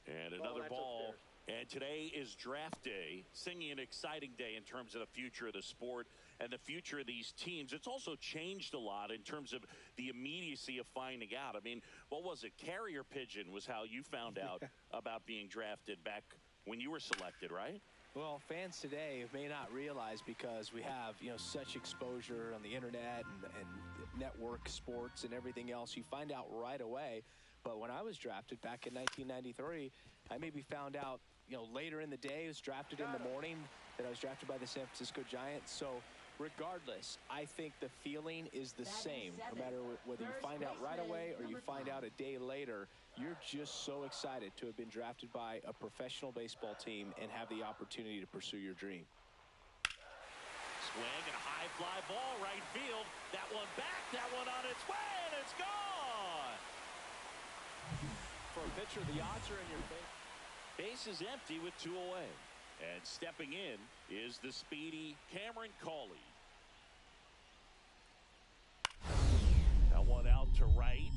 And another ball. And today is draft day, singing an exciting day in terms of the future of the sport and the future of these teams. It's also changed a lot in terms of the immediacy of finding out. I mean, what was it? Carrier pigeon was how you found out about being drafted back when you were selected, right? Well, fans today may not realize because we have, such exposure on the internet and network sports and everything else. You find out right away. But when I was drafted back in 1993, I maybe found out, later in the day. I was drafted in the morning that I was drafted by the San Francisco Giants. So Regardless, I think the feeling is the same. No matter whether you find out right away or you find out a day later, you're just so excited to have been drafted by a professional baseball team and have the opportunity to pursue your dream. Swing and a high fly ball right field. That one back, that one on its way, and it's gone. For a pitcher, the odds are in your favor. Base is empty with 2 away. And stepping in is the speedy Cameron Cawley. That one out to right.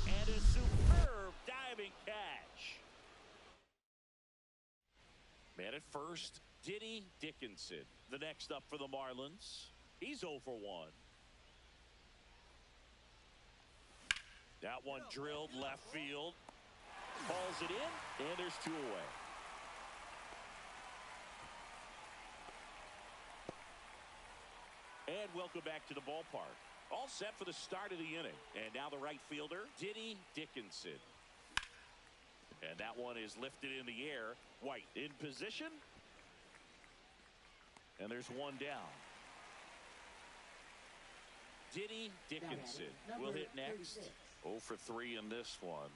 And a superb diving catch. Man at first, Diddy Dickinson. The next up for the Marlins. He's 0 for 1. That one drilled left field. Calls it in, and there's 2 away. And welcome back to the ballpark. All set for the start of the inning. And now the right fielder, Diddy Dickinson. And that one is lifted in the air. White in position. And there's 1 down. Diddy Dickinson will hit next. 0 for 3 in this one.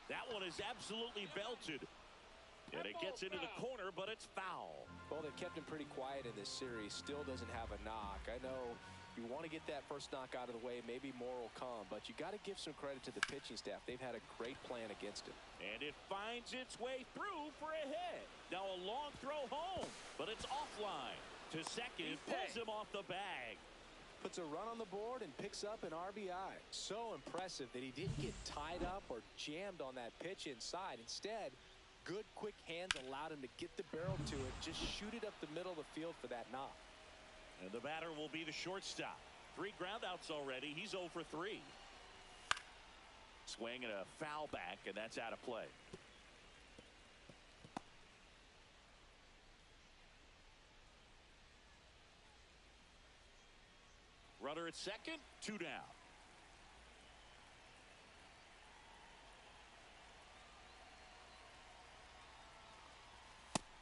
That one is absolutely belted. And it gets into the corner, but it's foul. Well, they've kept him pretty quiet in this series. Still doesn't have a knock. I know you want to get that first knock out of the way. Maybe more will come, but you got to give some credit to the pitching staff. They've had a great plan against him. And it finds its way through for a hit. Now a long throw home, but it's offline. To second, pulls him off the bag. Puts a run on the board and picks up an RBI. So impressive that he didn't get tied up or jammed on that pitch inside. Instead, good quick hands allowed him to get the barrel to it, just shoot it up the middle of the field for that knock. And the batter will be the shortstop. 3 groundouts already. He's 0 for 3. Swing and a foul back, and that's out of play. Runner at second, 2 down.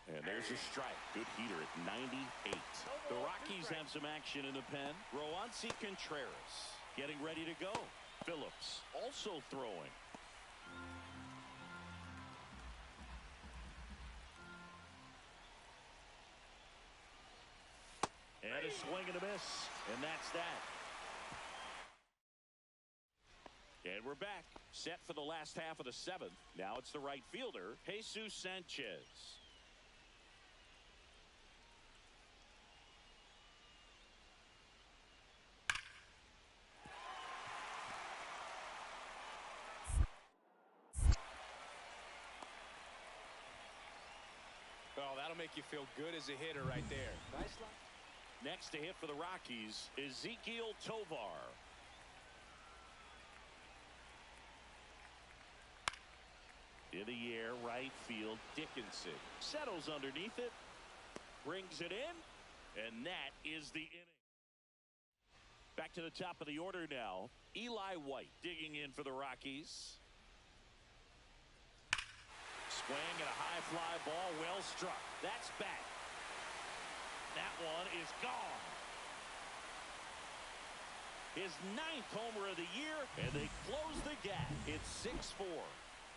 And there's a strike. Good heater at 98. The Rockies have some action in the pen. Roansy Contreras getting ready to go. Phillips also throwing. And a swing and a miss. And that's that. And we're back. Set for the last half of the 7th. Now it's the right fielder, Jesus Sanchez. Well, that'll make you feel good as a hitter right there. Nice line. Next to hit for the Rockies, Ezequiel Tovar. In the air, right field, Dickinson settles underneath it, brings it in, and that is the inning. Back to the top of the order now. Eli White digging in for the Rockies. Swing and a high fly ball, well struck. That's back. That one is gone. His 9th homer of the year, and they close the gap. It's 6-4.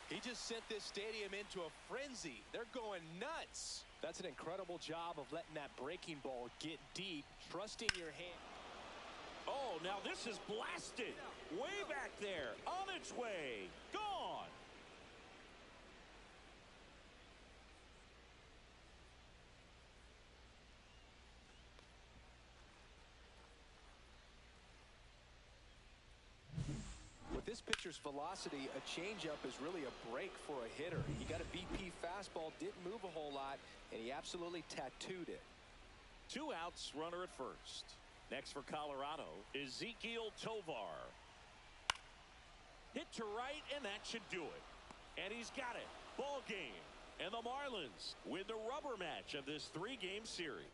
He just sent this stadium into a frenzy. They're going nuts. That's an incredible job of letting that breaking ball get deep, trusting your hand. Oh, now this is blasted. Way back there, on its way, gone. With this pitcher's velocity, a changeup is really a break for a hitter. He got a BP fastball, didn't move a whole lot, and he absolutely tattooed it. 2 outs, runner at first. Next for Colorado, Ezequiel Tovar. Hit to right, and that should do it. And he's got it. Ball game. And the Marlins win the rubber match of this 3-game series.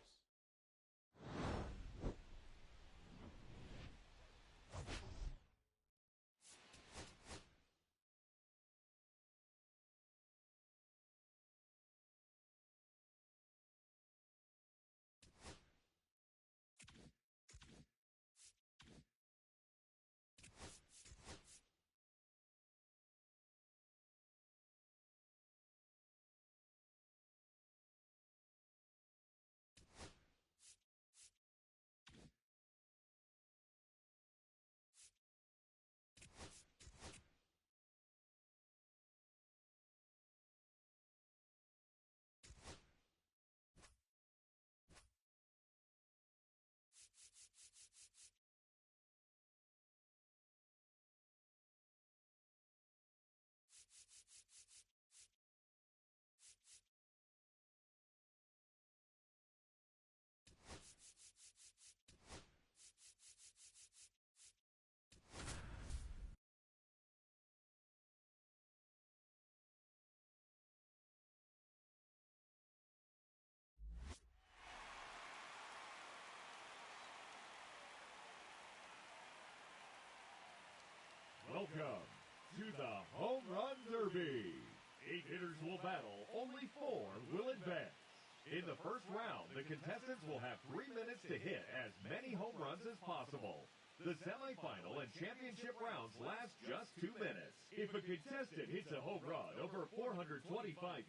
In the first round, the contestants will have 3 minutes to hit as many home runs as possible. The semifinal and championship rounds last just 2 minutes. If a contestant hits a home run over 425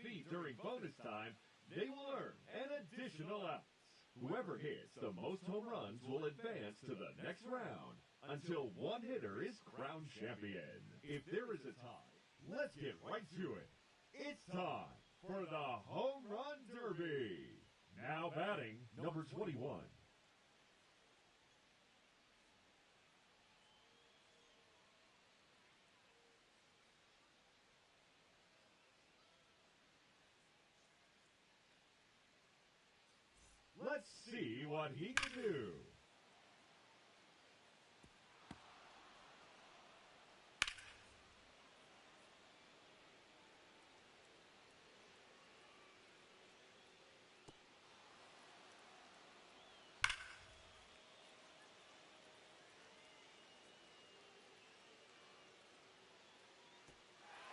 feet during bonus time, they will earn an additional outs. Whoever hits the most home runs will advance to the next round until one hitter is crowned champion. If there is a tie, let's get right to it. It's time for the Home Run Derby. Now batting, number 21. Let's see what he can do.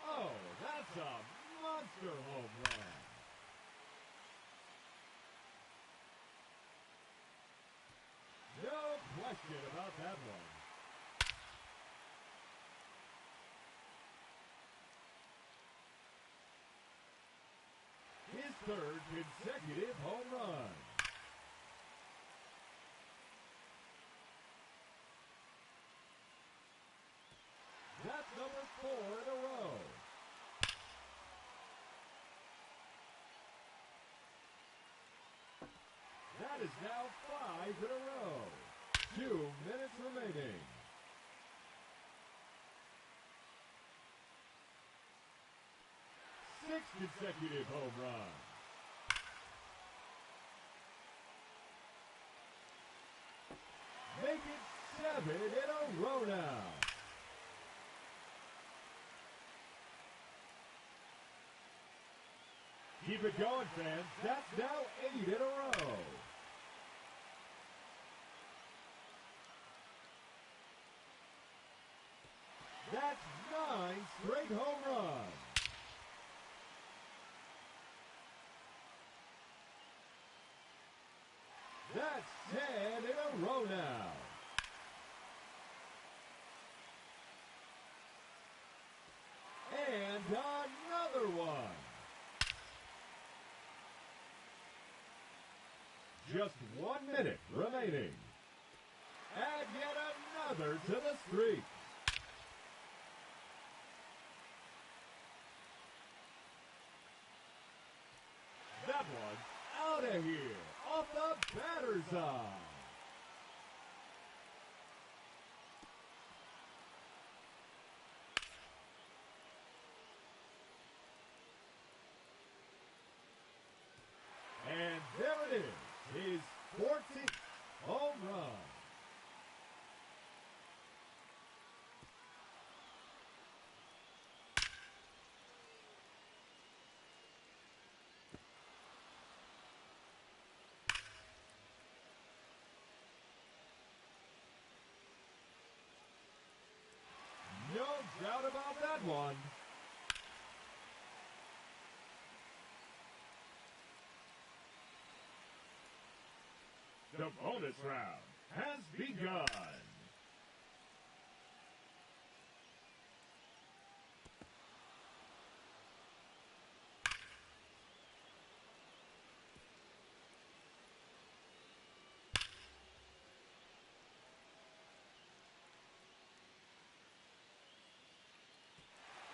Oh, that's a monster home run. No question about that one. His third consecutive home run. That's number 4 in a row. That is now 5 in a row. 2 minutes remaining. Six consecutive home runs. Make it 7 in a row now. Keep it going, fans. That's now 8 in a row. That's 9 straight home runs. That's 10 in a row now. And another one. Just 1 minute remaining. Add yet another to the streak. That one out of here, off the batter's eye. And there it is, his 14th home run. No doubt about that one. The bonus round has begun.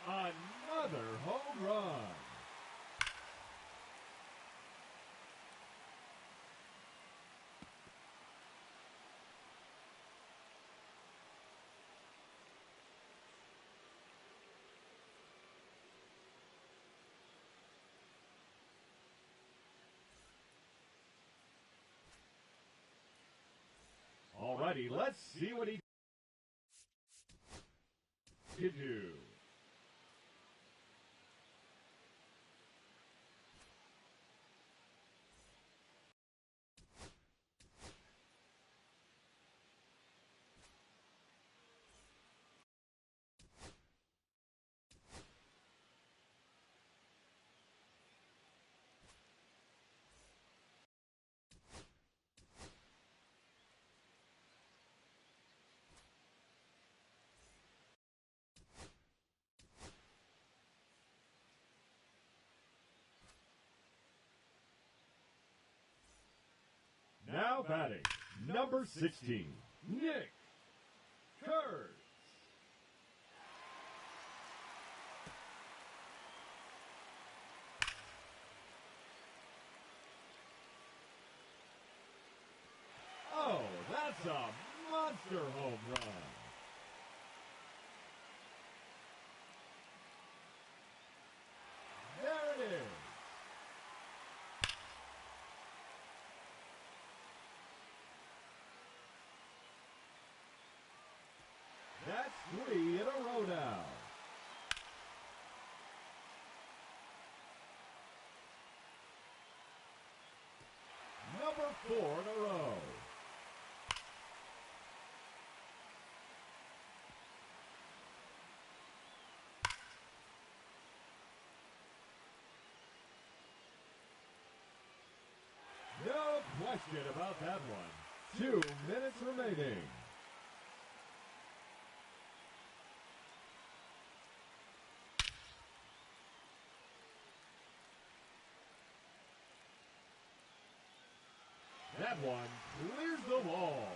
Another home run. Alrighty, let's see what he can do. Now batting, number 16, Nick Kurtz. Oh, that's a monster home run. There it is. That's 3 in a row now. Number 4 in a row. No question about that one. 2 minutes remaining. That one clears the wall.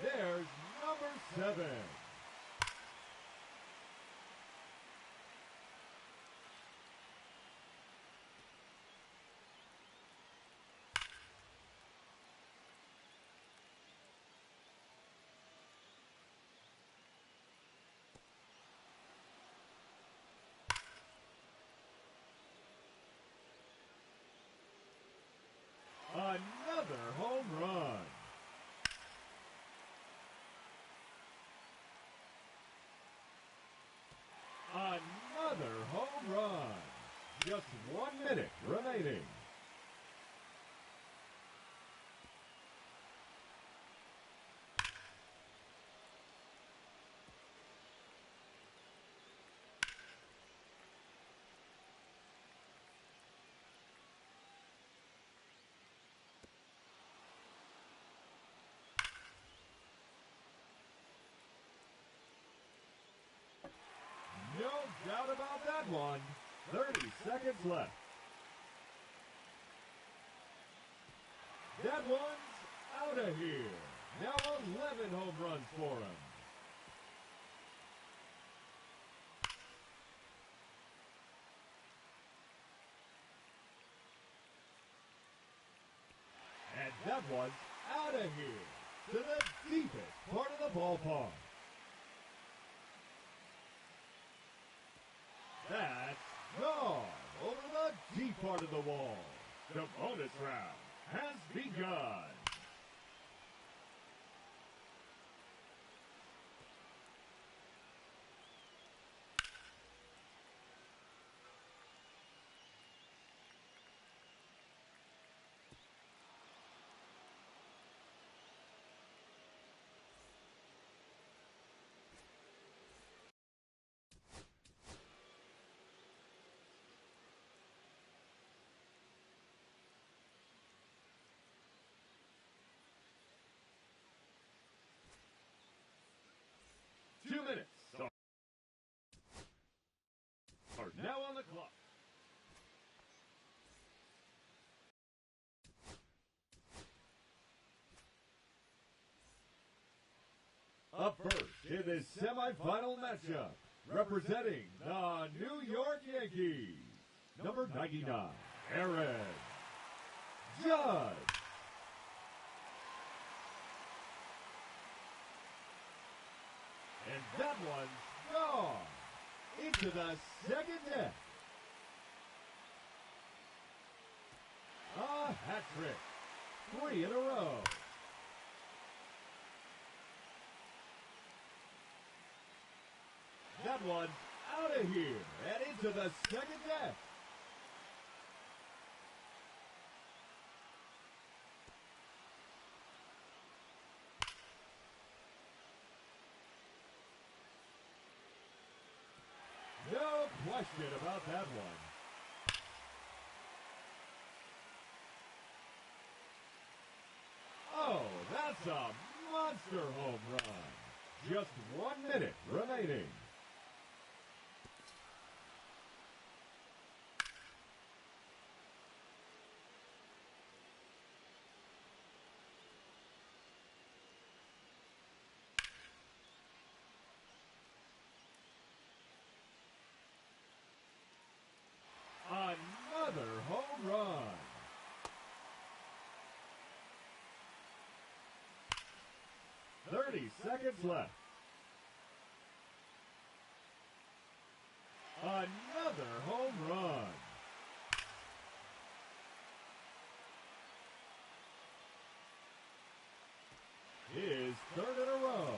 There's number 7. Another home run. Another home run. Just 1 minute remaining. No doubt about that one. 30 seconds left. That one's out of here. Now 11 home runs for him. And that one's out of here to the deepest part of the ballpark. That's gone over the deep part of the wall. The bonus round has begun. Minutes are now on the clock. Up first in this semifinal matchup, representing the New York Yankees, number 99, Aaron Judge. And that one's gone into the second deck. A hat trick. 3 in a row. That one's out of here and into the second deck. No question about that one. Oh, that's a monster home run. Just 1 minute remaining. 30 seconds left. Another home run. His third in a row.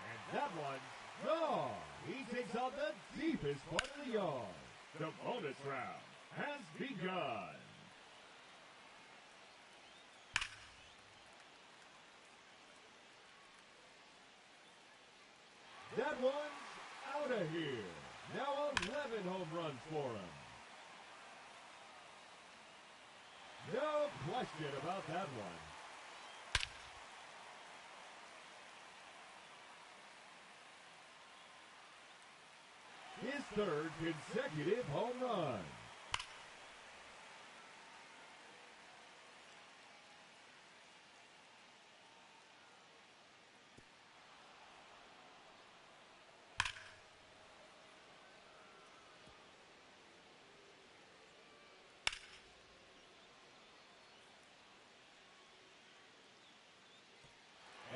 And that one's gone. He takes out the deepest part of the yard. The bonus round has begun. That one's out of here. Now 11 home runs for him. No question about that one. His third consecutive home run.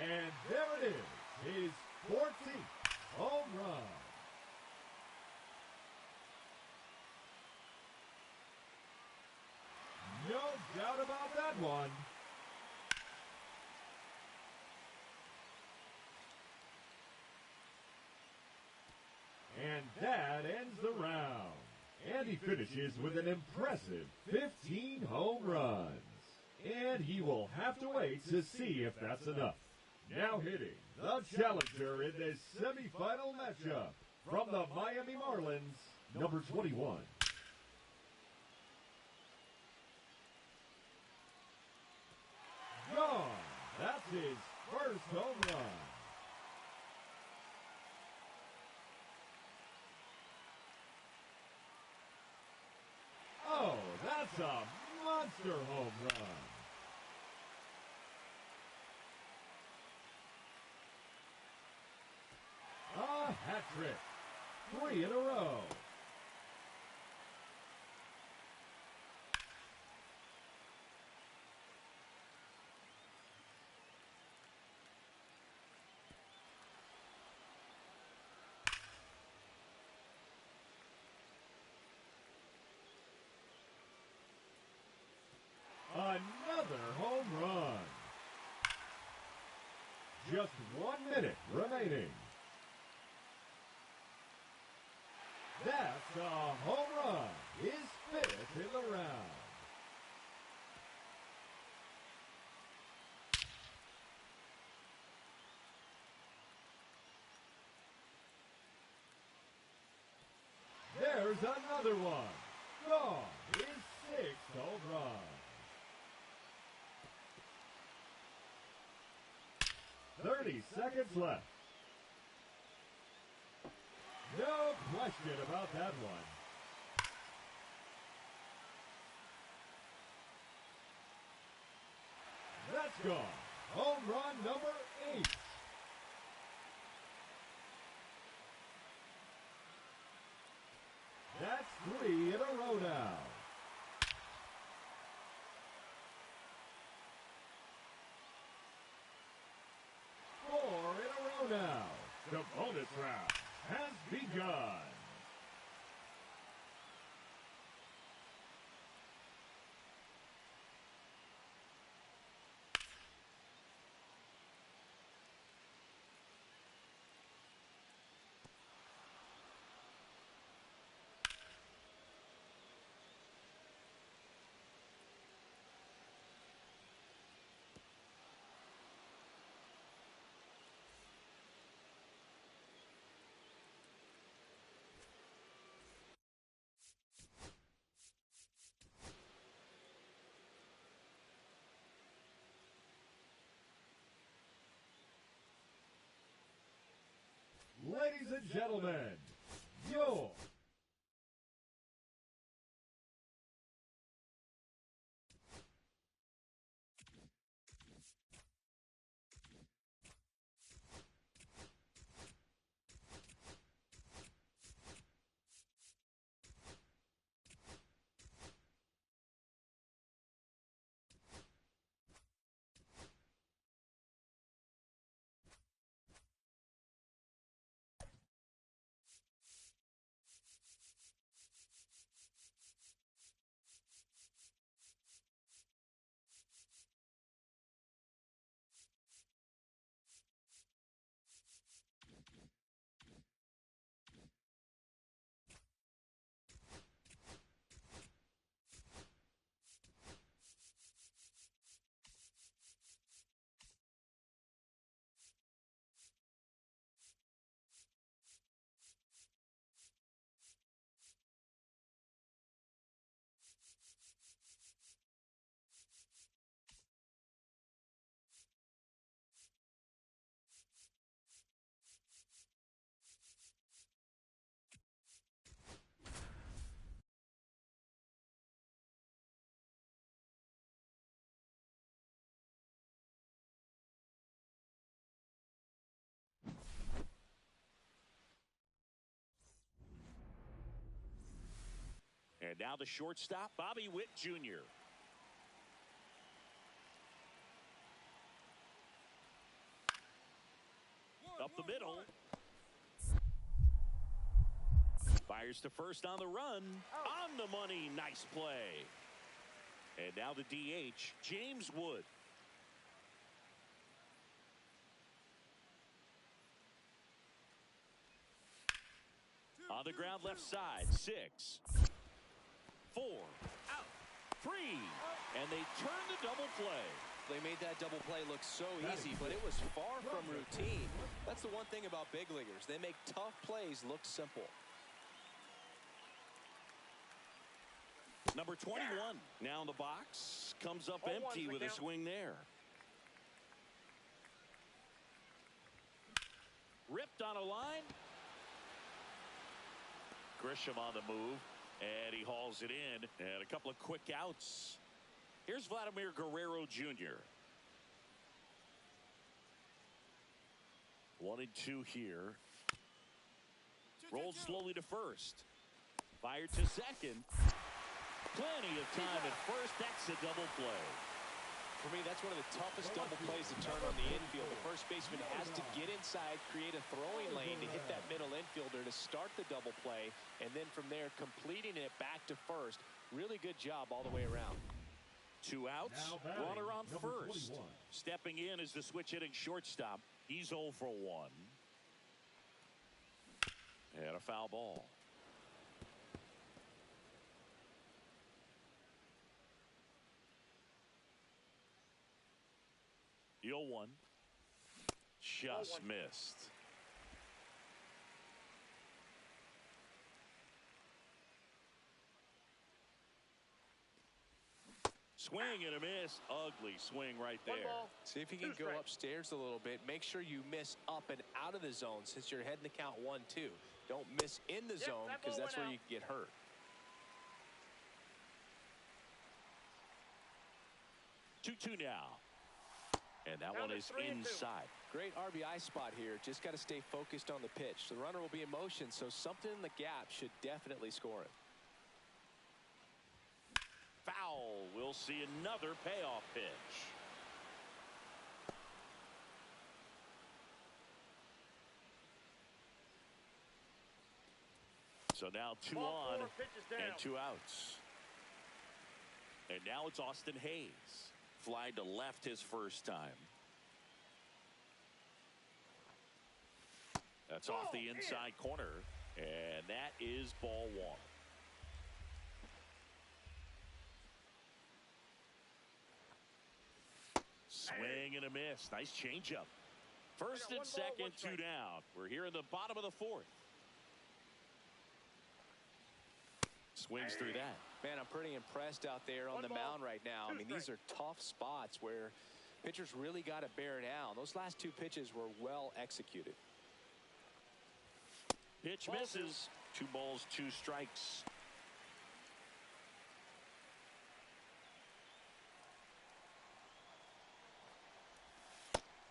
And there it is, his 14th home run. No doubt about that one. And that ends the round. And he finishes with an impressive 15 home runs. And he will have to wait to see if that's enough. Now hitting the challenger in this semifinal matchup from the Miami Marlins, number 21. Gone. That's his first home run. Oh, that's a monster home run. A hat trick. 3 in a row. Another home run. Just 1 minute remaining. That's a home run. His 5th in the round. There's another one. Gone. His 6th home run. Seconds left. No question about that one. That's gone. Home run number 8. That's 3 in a row now. Now, the bonus round has begun. Ladies and gentlemen, your And now the shortstop, Bobby Witt Jr. Up the middle. Fires to first on the run. On the money. Nice play. And now the DH, James Wood. On the ground left side. 6. 4. Out. 3. And they turn the double play. They made that double play look so easy, but it was far from routine. That's the one thing about big leaguers. They make tough plays look simple. Number 21 now in the box. Comes up empty with a swing there. Ripped on a line. Grisham on the move. And he hauls it in. And a couple of quick outs. Here's Vladimir Guerrero Jr. 1-2 here. Rolled slowly to first. Fired to second. Plenty of time at first. That's a double play. For me, that's one of the toughest double plays to turn on the infield. The first baseman has to get inside, create a throwing lane to hit that middle infielder to start the double play, and then from there, completing it back to first. Really good job all the way around. 2 outs, runner on first. 21. Stepping in is the switch hitting shortstop. He's 0 for 1. And a foul ball. The 0-1. Just missed. Swing and a miss. Ugly swing right there. See if you can go upstairs a little bit. Make sure you miss up and out of the zone since you're heading the count 1-2. Don't miss in the zone because that's where you can get hurt. Two now. And that one is inside. Great RBI spot here. Just got to stay focused on the pitch. The runner will be in motion, so something in the gap should definitely score it. Foul. We'll see another payoff pitch. So now 2 on and 2 outs. And now it's Austin Hayes. Fly to left his first time. That's off the inside corner. And that is ball 1. Swing and a miss. Nice changeup. First and second, 2 down. We're here in the bottom of the 4th. Swings through that. Man, I'm pretty impressed out there on the mound right now. I mean, these are tough spots where pitchers really got to bear down. Those last 2 pitches were well executed. Pitch misses. 2 balls, 2 strikes.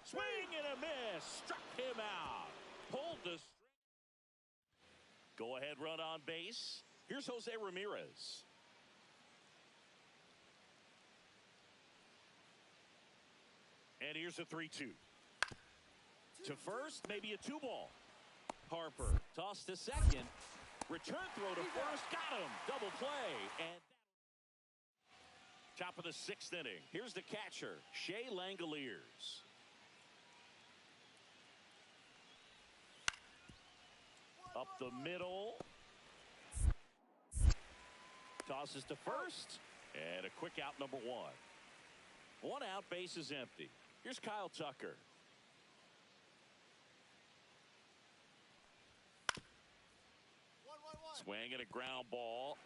Swing and a miss. Struck him out. Pulled the string. Go ahead run on base. Here's Jose Ramirez. And here's a 3-2. To first, maybe a 2-ball. Harper toss to second. Return throw to first. Got him. Double play. And top of the 6th inning. Here's the catcher, Shea Langoliers. Up the middle. Tosses to first. And a quick out, number 1. 1 out, base is empty. Here's Kyle Tucker. Swing and a ground ball.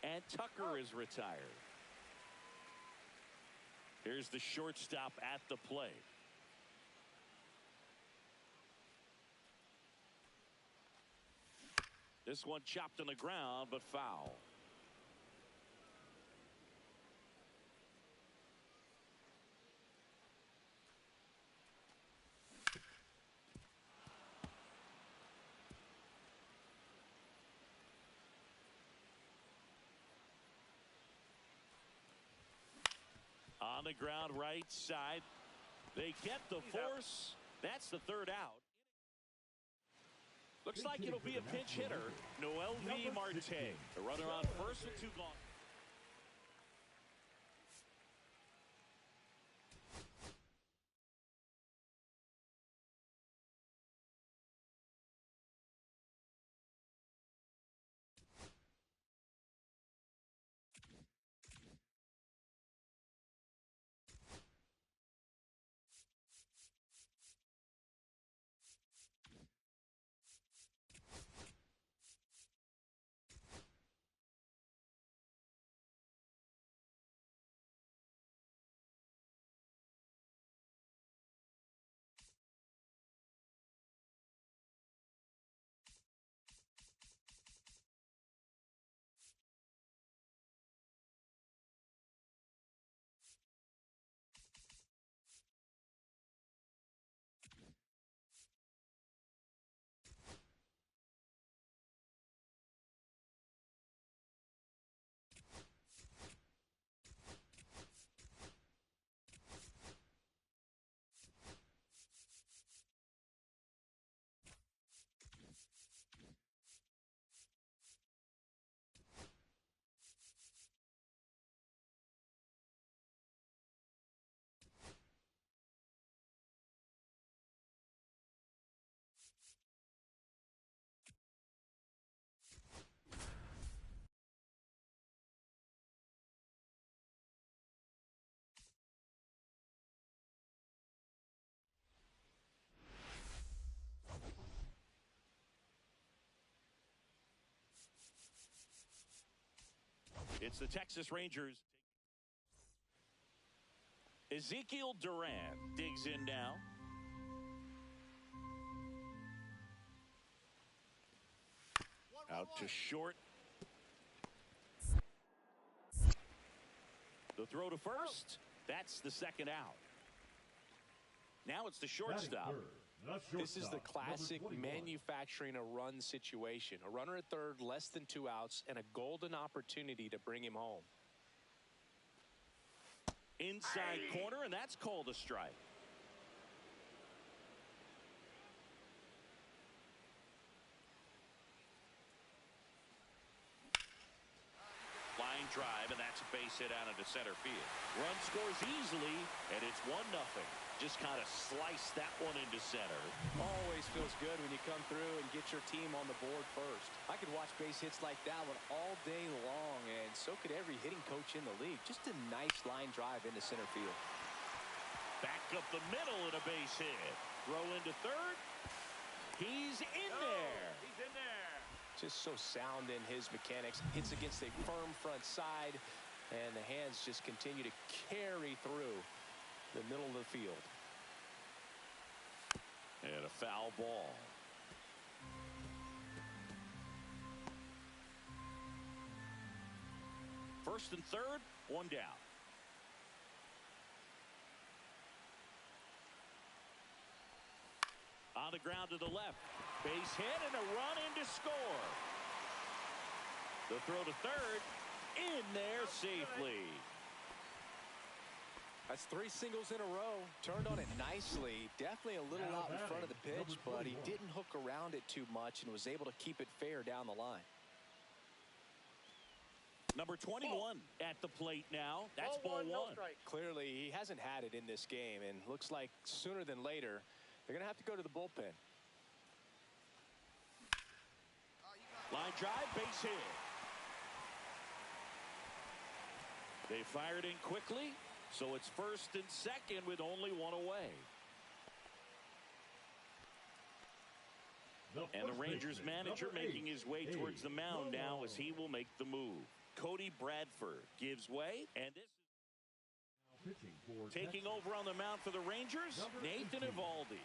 And Tucker is retired. Here's the shortstop at the plate. This one chopped on the ground, but foul. On the ground right side. They get the force. That's the third out. Looks like it'll be a pinch hitter. Noel V. Marte. The runner on first with 2 gone. It's the Texas Rangers. Ezekiel Duran digs in now. Out to short. The throw to first. That's the second out. Now it's the shortstop. This is the classic manufacturing a run situation. A runner at third, less than 2 outs, and a golden opportunity to bring him home. Inside corner, and that's called a strike. Line drive, and that's a base hit out into center field. Run scores easily, and it's 1-0. Just kind of slice that one into center. Always feels good when you come through and get your team on the board first. I could watch base hits like that one all day long, and so could every hitting coach in the league. Just a nice line drive into center field. Back up the middle and a base hit. Throw into third. He's in there. He's in there. Just so sound in his mechanics. Hits against a firm front side, and the hands just continue to carry through the middle of the field. And a foul ball. First and third, 1 down. On the ground to the left. Base hit and a run in to score. The throw to third. In there safely. That's 3 singles in a row. Turned on it nicely. Definitely a little out in front of the pitch, but he didn't hook around it too much and was able to keep it fair down the line. Number 21 at the plate now. That's ball 1. No strike. Clearly, he hasn't had it in this game, and looks like sooner than later, they're going to have to go to the bullpen. Line drive, base hit. They fired in quickly, so it's first and second with only 1 away. And the Rangers manager making his way towards the mound now as he will make the move. Cody Bradford gives way, and this Pitching for taking over on the mound for the Rangers, Nathan 18. Eovaldi.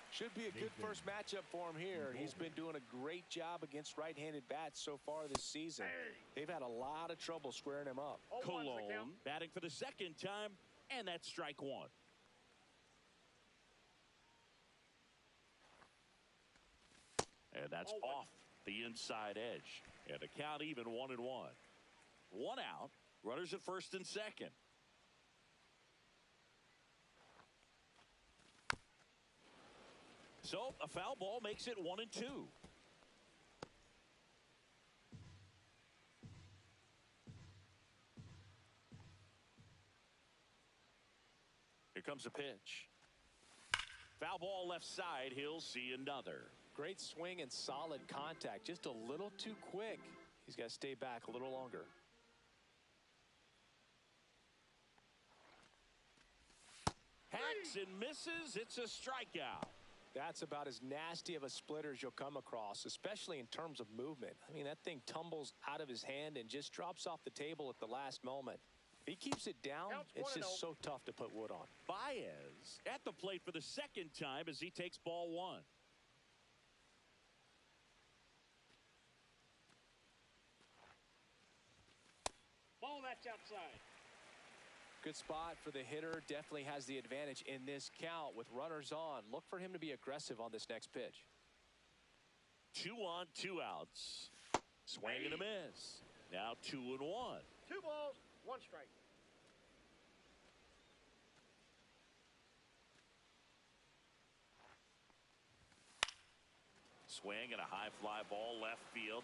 Should be a good first matchup for him here. He's been doing a great job against right-handed bats so far this season. They've had a lot of trouble squaring him up. Cologne batting for the second time, and that's strike one. And that's off the inside edge. And the count even 1-1. 1 out. Runners at first and second. So a foul ball makes it 1-2. Here comes a pitch. Foul ball left side. He'll see another. Great swing and solid contact. Just a little too quick. He's got to stay back a little longer. Hacks and misses. It's a strikeout. That's about as nasty of a splitter as you'll come across, especially in terms of movement. I mean, that thing tumbles out of his hand and just drops off the table at the last moment. If he keeps it down, it's just so tough to put wood on. Baez at the plate for the second time as he takes ball one. Ball, that's outside. Good spot for the hitter. Definitely has the advantage in this count with runners on. Look for him to be aggressive on this next pitch. 2 on, 2 outs. Swing and a miss. Now 2-1. 2 balls, 1 strike. Swing and a high fly ball left field.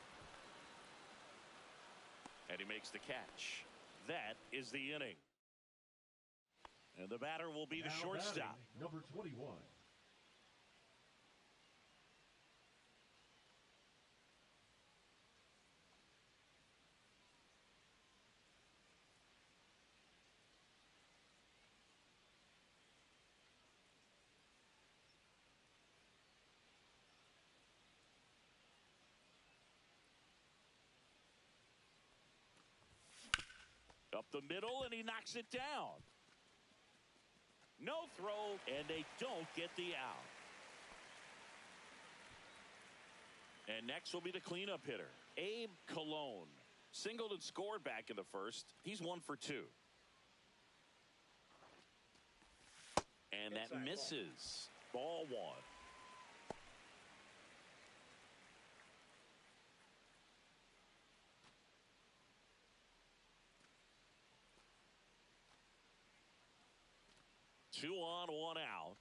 And he makes the catch. That is the inning. And the batter will be the Now shortstop. batting, number 21. Up the middle, and he knocks it down. No throw, and they don't get the out. And next will be the cleanup hitter, Abe Cologne. Singled and scored back in the first. He's 1 for 2. And that misses. Ball 1. Two on, 1 out.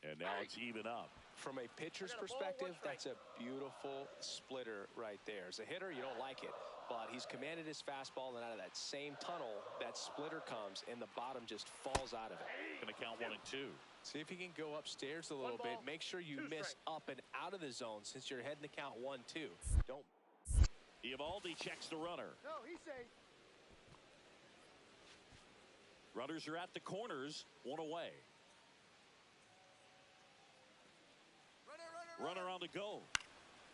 And now it's even up. From a pitcher's perspective, that's a beautiful splitter right there. As a hitter, you don't like it, but he's commanded his fastball, and out of that same tunnel, that splitter comes, and the bottom just falls out of it. Going to count 1 and 2. See if he can go upstairs a little bit. Make sure you miss up and out of the zone since you're heading to count 1-2. Don't. Eovaldi checks the runner. No, he's safe. Runners are at the corners, 1 away. Runner on the go.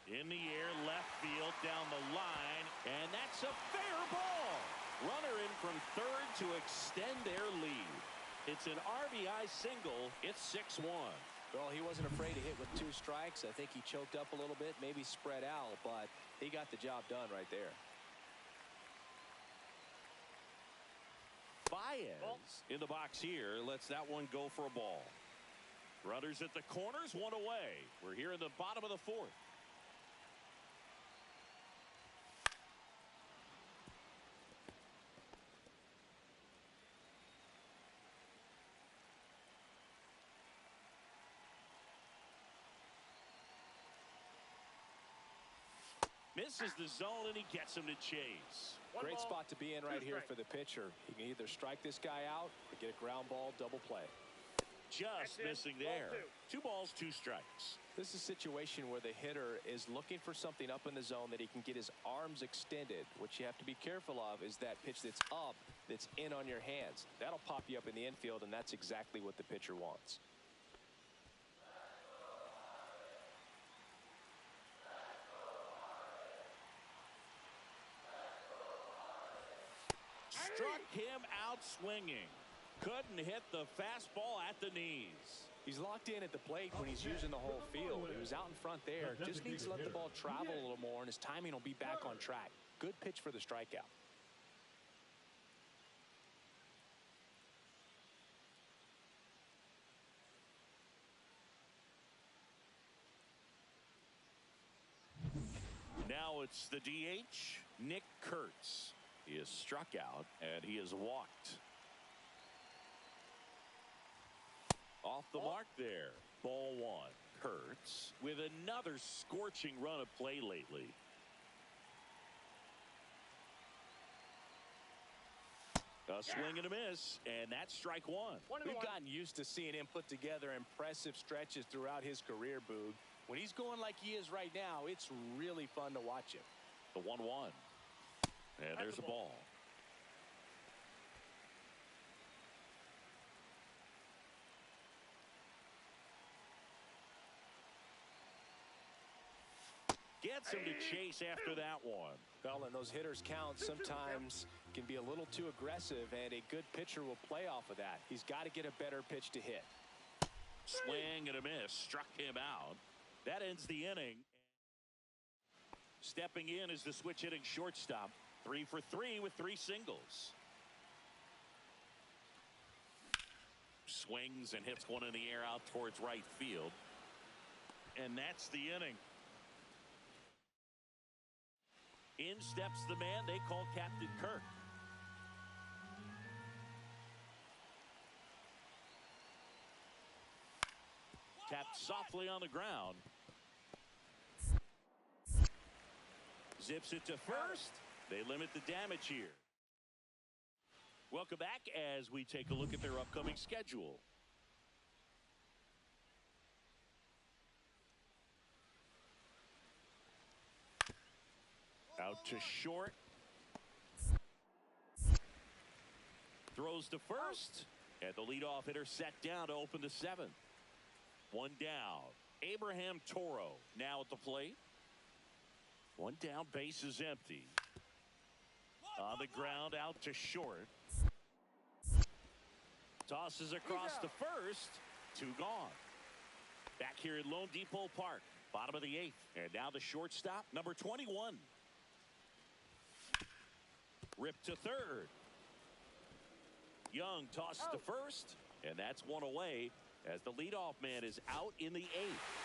In the air, left field, down the line, and that's a fair ball. Runner in from third to extend their lead. It's an RBI single. It's 6-1. Well, he wasn't afraid to hit with 2 strikes. I think he choked up a little bit, maybe spread out, but he got the job done right there. Baez in the box here lets that one go for a ball. Runners at the corners, 1 away. We're here in the bottom of the 4th. Misses the zone, and he gets him to chase. Great spot to be in right here for the pitcher. He can either strike this guy out or get a ground ball double play. Just missing there. 2 balls, 2 strikes. This is a situation where the hitter is looking for something up in the zone that he can get his arms extended. What you have to be careful of is that pitch that's up, that's in on your hands. That'll pop you up in the infield, and that's exactly what the pitcher wants. Struck him out swinging. Couldn't hit the fastball at the knees. He's locked in at the plate when he's using the whole field. He was out in front there. Just needs to let the ball travel a little more, and his timing will be back on track. Good pitch for the strikeout. Now it's the DH, Nick Kurtz. He is struck out, and he is walked. Off the mark there. Ball one. Kurtz with another scorching run of play lately. A swing and a miss, and that's strike one. We've gotten used to seeing him put together impressive stretches throughout his career, Boog. When he's going like he is right now, it's really fun to watch him. The 1-1. And there's a ball. Gets him to chase after that one. Well, and those hitters count sometimes can be a little too aggressive, and a good pitcher will play off of that. He's got to get a better pitch to hit. Swing and a miss. Struck him out. That ends the inning. Stepping in is the switch hitting shortstop. 3 for 3 with 3 singles. Swings and hits one in the air out towards right field. And that's the inning. In steps the man they call Captain Kirk. Tapped softly on the ground. Zips it to first. They limit the damage here. Welcome back as we take a look at their upcoming schedule. Out to short. Throws to first. And the leadoff hitter set down to open the 7th. 1 down. Abraham Toro now at the plate. 1 down, base is empty. On the ground, out to short. Tosses across to first. 2 gone. Back here at Lone Depot Park. Bottom of the 8th. And now the shortstop, number 21. Ripped to third. Young tosses to first. And that's 1 away as the leadoff man is out in the 8th.